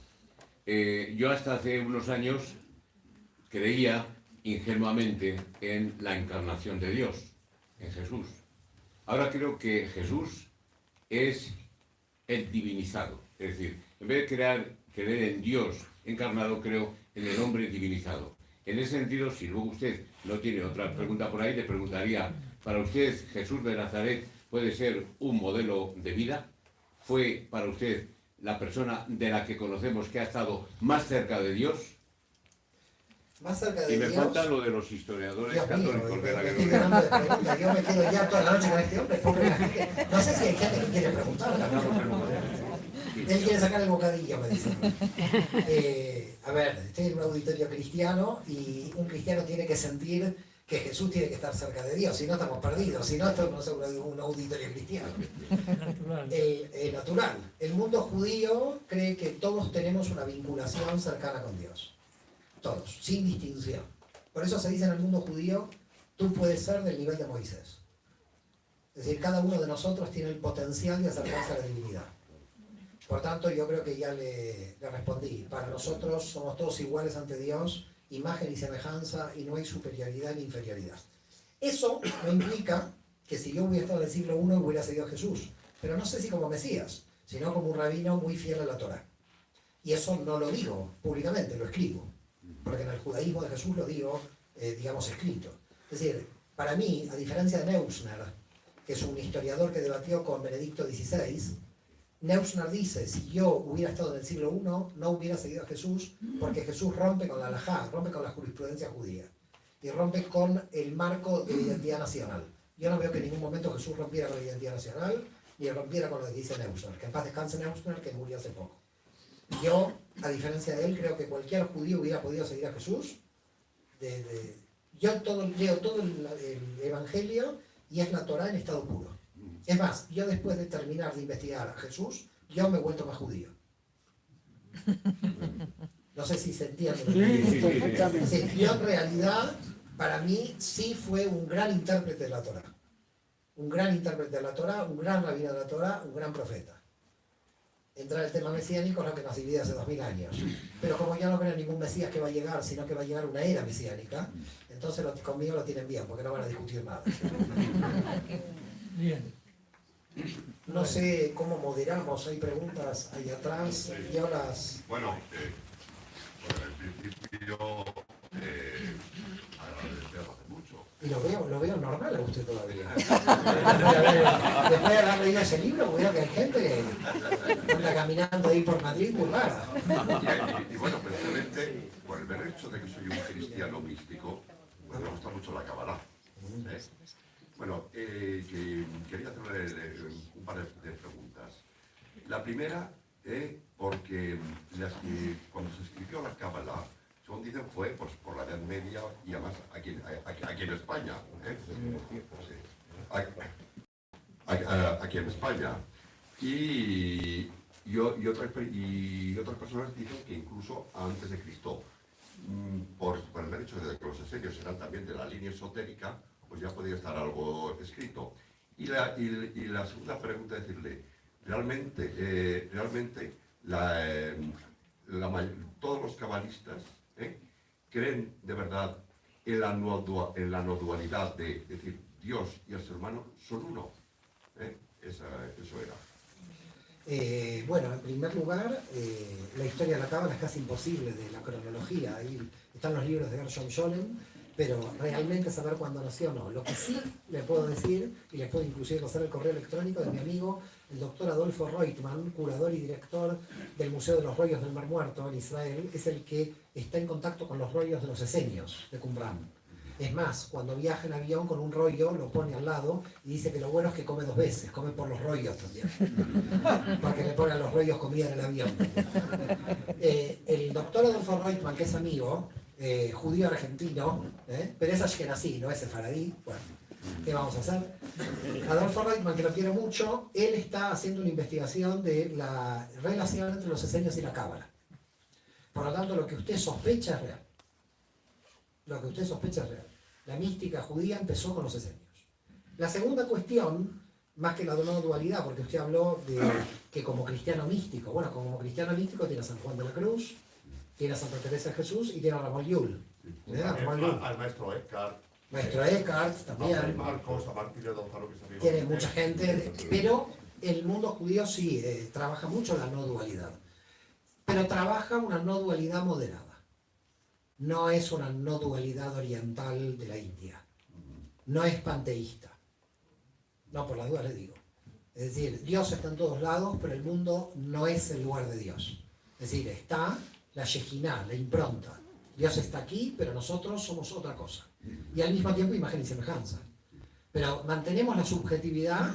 Yo hasta hace unos años creía ingenuamente en la encarnación de Dios, en Jesús. Ahora creo que Jesús es el divinizado. Es decir, en vez de creer en Dios encarnado, creo en el hombre divinizado. En ese sentido, si luego usted no tiene otra pregunta por ahí, le preguntaría, ¿para usted Jesús de Nazaret puede ser un modelo de vida? ¿Fue para usted la persona de la que conocemos que ha estado más cerca de Dios?
Más cerca de
Y me
Dios.
falta lo de los historiadores
Dios mío,
católicos de la
estoy
guerra.
llenando de preguntas. Yo me quedo ya toda la noche con este hombre. Pobre la gente. No sé si hay gente que quiere preguntar. Él quiere sacar el bocadillo, me dice. A ver, estoy en un auditorio cristiano y un cristiano tiene que sentir que Jesús tiene que estar cerca de Dios, si no estamos perdidos, si no esto no es un auditorio cristiano. Natural. El mundo judío cree que todos tenemos una vinculación cercana con Dios. Todos, sin distinción. Por eso se dice en el mundo judío, tú puedes ser del nivel de Moisés. Es decir, cada uno de nosotros tiene el potencial de acercarse a la divinidad. Por tanto, yo creo que ya le respondí. Para nosotros somos todos iguales ante Dios, imagen y semejanza, y no hay superioridad ni inferioridad. Eso no implica que si yo hubiera estado en el siglo I hubiera seguido a Jesús, pero no sé si como Mesías, sino como un rabino muy fiel a la Torá. Y eso no lo digo públicamente, lo escribo, porque en el judaísmo de Jesús lo digo, digamos, escrito. Es decir, para mí, a diferencia de Neusner, que es un historiador que debatió con Benedicto XVI, Neusner dice, si yo hubiera estado en el siglo I, no hubiera seguido a Jesús, porque Jesús rompe con la halajá, rompe con la jurisprudencia judía, y rompe con el marco de la identidad nacional. Yo no veo que en ningún momento Jesús rompiera con la identidad nacional, ni rompiera con lo que dice Neusner, que en paz descanse Neusner, que murió hace poco. Yo, a diferencia de él, creo que cualquier judío hubiera podido seguir a Jesús. Yo leo todo el Evangelio y es la Torá en estado puro. Es más, yo después de terminar de investigar a Jesús, yo me he vuelto más judío. No sé si se entiende.
Sí, perfectamente.
Sí, yo en realidad, para mí, sí fue un gran intérprete de la Torá. Un gran intérprete de la Torá, un gran rabino de la Torá, un gran profeta. Entrar el tema mesiánico es lo que nos divide hace 2000 años. Pero como yo no creo en ningún Mesías que va a llegar, sino que va a llegar una era mesiánica, entonces conmigo lo tienen bien, porque no van a discutir nada.
Bien.
No sé cómo moderamos, hay preguntas ahí atrás, yo las...
Bueno, en principio agradecerlo hace mucho.
Y lo veo normal a usted todavía. Después de haber leído ese libro, veo que hay gente que anda caminando ahí por Madrid muy rara.
Y bueno, precisamente por el mero hecho de que soy un cristiano místico, pues me gusta mucho la Kabbalah. Bueno, quería hacerle un par de preguntas. La primera, porque cuando se escribió la Kabbalah, según dicen, fue pues, por la Edad Media y además aquí en España. Sí. Aquí en España. Y otras personas dicen que incluso antes de Cristo, por el hecho de que los esenios eran también de la línea esotérica, pues ya podía estar algo escrito. Y la segunda pregunta es decirle, realmente todos los cabalistas creen de verdad en la no dualidad de decir Dios y el ser humano son uno. Eso era.
Bueno, en primer lugar, la historia de la Cábala es casi imposible de la cronología. Ahí están los libros de Gershom Scholem, pero realmente saber cuándo nació no. Lo que sí le puedo decir, y les puedo inclusive pasar el correo electrónico de mi amigo, el doctor Adolfo Reutemann, curador y director del Museo de los Rollos del Mar Muerto en Israel, es el que está en contacto con los rollos de los esenios de Qumran. Es más, cuando viaja en avión con un rollo, lo pone al lado y dice que lo bueno es que come 2 veces, come por los rollos también. Porque le ponen los rollos comida en el avión. El doctor Adolfo Reutemann, que es amigo, judío argentino, pero es ashkenazí, no es sefaradí. Bueno, ¿qué vamos a hacer? Adolfo Reutemann, que lo quiero mucho, él está haciendo una investigación de la relación entre los esenios y la cábala. Por lo tanto, lo que usted sospecha es real. Lo que usted sospecha es real. La mística judía empezó con los esenios. La segunda cuestión, más que la de no dualidad, porque usted habló de que como cristiano místico, bueno, como cristiano místico tiene a San Juan de la Cruz, tiene a Santa Teresa de Jesús y tiene a Ramón Llull.
Al maestro Eckhart.
Maestro Eckhart también.
Marcos, a Martín de Gonzalo, que es amigo.
Tiene mucha gente, pero el mundo judío sí trabaja mucho la no dualidad. Pero trabaja una no dualidad moderada. No es una no dualidad oriental de la India. No es panteísta. No, por las dudas le digo. Es decir, Dios está en todos lados, pero el mundo no es el lugar de Dios. Es decir, está la Shekinah, la impronta. Dios está aquí, pero nosotros somos otra cosa. Y al mismo tiempo imagen y semejanza. Pero mantenemos la subjetividad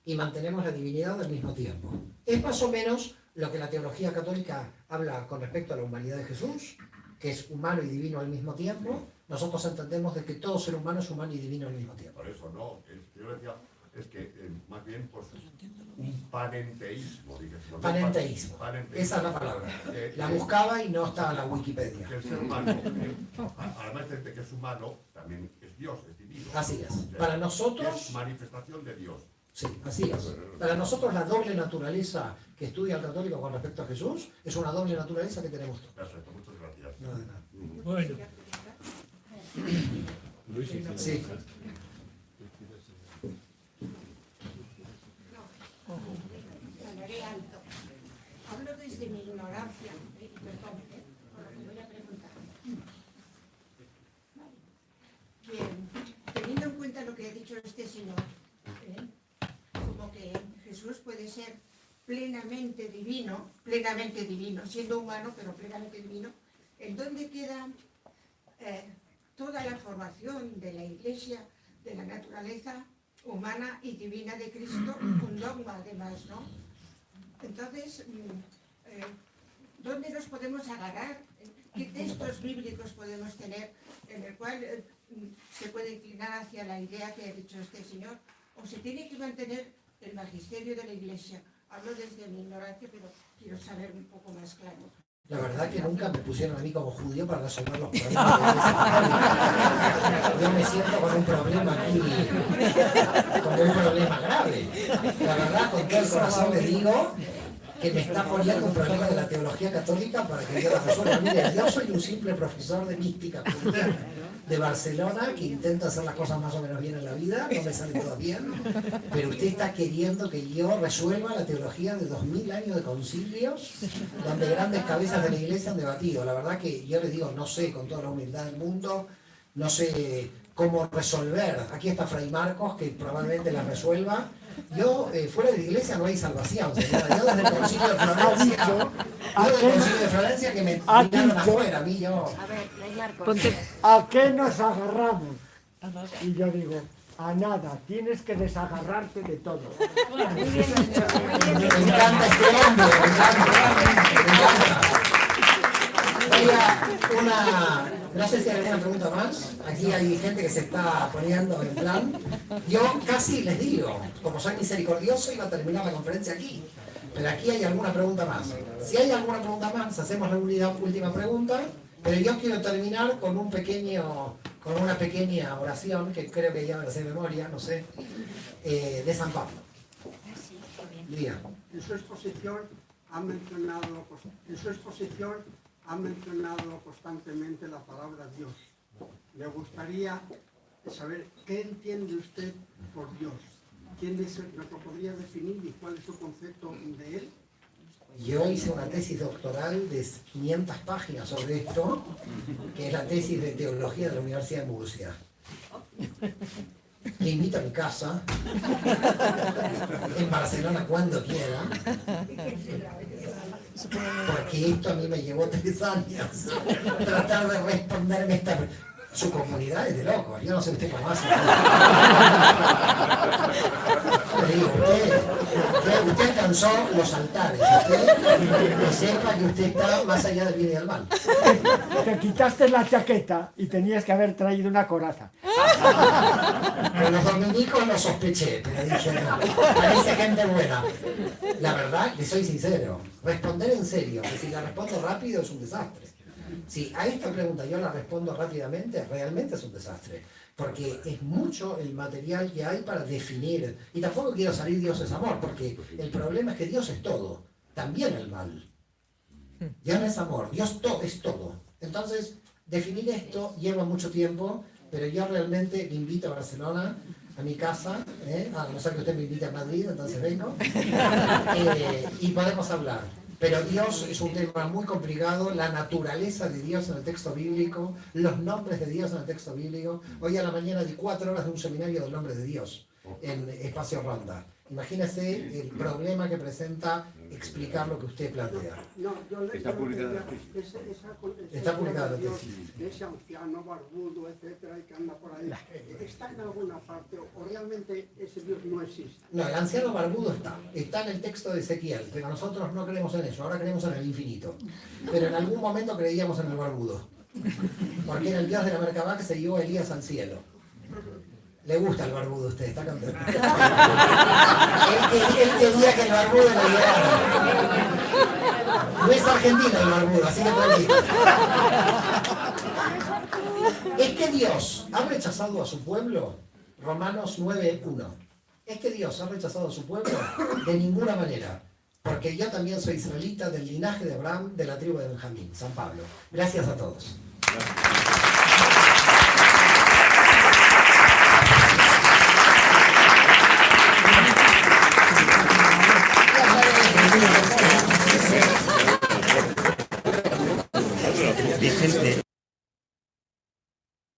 y mantenemos la divinidad al mismo tiempo. Es más o menos lo que la teología católica habla con respecto a la humanidad de Jesús, que es humano y divino al mismo tiempo. Nosotros entendemos de que todo ser humano es humano y divino al mismo tiempo.
Por eso, no, yo decía, es que más bien pues un panenteísmo.
Panenteísmo. Esa es la palabra. La buscaba y no estaba en la Wikipedia.
Que el ser humano, además de que es humano, también es Dios, es divino.
Así es. Para nosotros...
Es manifestación de Dios.
Sí, así es. Para nosotros la doble naturaleza que estudia el católico con respecto a Jesús es una doble naturaleza que tenemos todos.
Perfecto, muchas gracias.
No, de nada.
Bueno.
Sí.
Hablaré alto. Hablo desde mi ignorancia, perdón, por lo que voy a preguntar. Bien, teniendo en cuenta lo que ha dicho este señor, como que Jesús puede ser plenamente divino, siendo humano, pero plenamente divino, ¿en dónde queda toda la formación de la Iglesia, de la naturaleza humana y divina de Cristo, un dogma además, ¿no? Entonces, ¿dónde nos podemos agarrar? ¿Qué textos bíblicos podemos tener en el cual se puede inclinar hacia la idea que ha dicho este señor? ¿O se tiene que mantener el magisterio de la Iglesia? Hablo desde mi ignorancia, pero quiero saber un poco más claro.
La verdad que nunca me pusieron a mí como judío para resolver los problemas de esa. Yo me siento con un problema aquí, con un problema grave. La verdad, con todo el corazón le digo que me está poniendo un problema de la teología católica para que yo la resuelva. Mire, yo soy un simple profesor de mística judía de Barcelona que intenta hacer las cosas más o menos bien en la vida, no me sale todo bien, pero usted está queriendo que yo resuelva la teología de 2000 años de concilios donde grandes cabezas de la iglesia han debatido. La verdad que yo les digo, no sé, con toda la humildad del mundo, no sé cómo resolver. Aquí está Fray Marcos, que probablemente la resuelva. Yo, fuera de la iglesia no hay salvación, señora. Yo desde el concilio de Florencia, que me tiraron afuera, a mí yo...
A ver, Fray Marcos.
¿A qué nos agarramos? Y yo digo, a nada, tienes que desagarrarte de todo.
Muy bien dicho, muy bien
Me
dicho.
encanta este hombre, me encanta. Oiga, no sé si hay alguna pregunta más. Aquí hay gente que se está poniendo en plan. Yo casi les digo, como soy misericordioso, iba a terminar la conferencia aquí. Pero aquí hay alguna pregunta más. Si hay alguna pregunta más, hacemos la última pregunta. Pero yo quiero terminar con una pequeña oración, que creo que ya me la sé de memoria, no sé, de San Pablo. Diga.
En su exposición ha mencionado constantemente la palabra Dios. Me gustaría saber qué entiende usted por Dios. ¿Quién es el que lo podría definir y cuál es su concepto de él?
Yo hice una tesis doctoral de 500 páginas sobre esto, que es la tesis de teología de la Universidad de Murcia. Le invito a mi casa, en Barcelona cuando quiera, porque esto a mí me llevó 3 años tratar de responderme esta. Su comunidad es de locos, yo no sé usted cómo hace. Le digo, usted alcanzó los altares, que sepa que usted está más allá del bien y del mal.
Te quitaste la chaqueta y tenías que haber traído una coraza.
Con los dominicos lo sospeché, pero dije, no, parece gente buena. La verdad, le soy sincero, responder en serio, que si la respondo rápido es un desastre. Si a esta pregunta yo la respondo rápidamente, realmente es un desastre. Porque es mucho el material que hay para definir. Y tampoco quiero salir Dios es amor, porque el problema es que Dios es todo, también el mal. Dios no es amor, Dios es todo. Entonces, definir esto lleva mucho tiempo, pero yo realmente le invito a Barcelona, a mi casa, a no ser que usted me invite a Madrid, entonces vengo, y podemos hablar. Pero Dios es un tema muy complicado, la naturaleza de Dios en el texto bíblico, los nombres de Dios en el texto bíblico. Hoy a la mañana di 4 horas de un seminario del nombre de Dios en Espacio Ronda. Imagínese el problema que presenta explicar lo que usted plantea.
No,
Está publicada.
Está publicada la
Dios,
tesis.
ese anciano barbudo, etcétera, y que anda por ahí, ¿está en alguna parte o realmente ese Dios no existe?
No, el anciano barbudo está en el texto de Ezequiel, pero nosotros no creemos en eso, ahora creemos en el infinito. Pero en algún momento creíamos en el barbudo, porque era el Dios de la Merkabah que se llevó a Elías al cielo. Le gusta el barbudo a usted, está contento. Él quería que el barbudo lo llevara. No es argentino el barbudo, así que tranquilo. ¿Es que Dios ha rechazado a su pueblo? Romanos 9:1. ¿Es que Dios ha rechazado a su pueblo? De ninguna manera. Porque yo también soy israelita del linaje de Abraham, de la tribu de Benjamín, San Pablo. Gracias a todos. Gracias.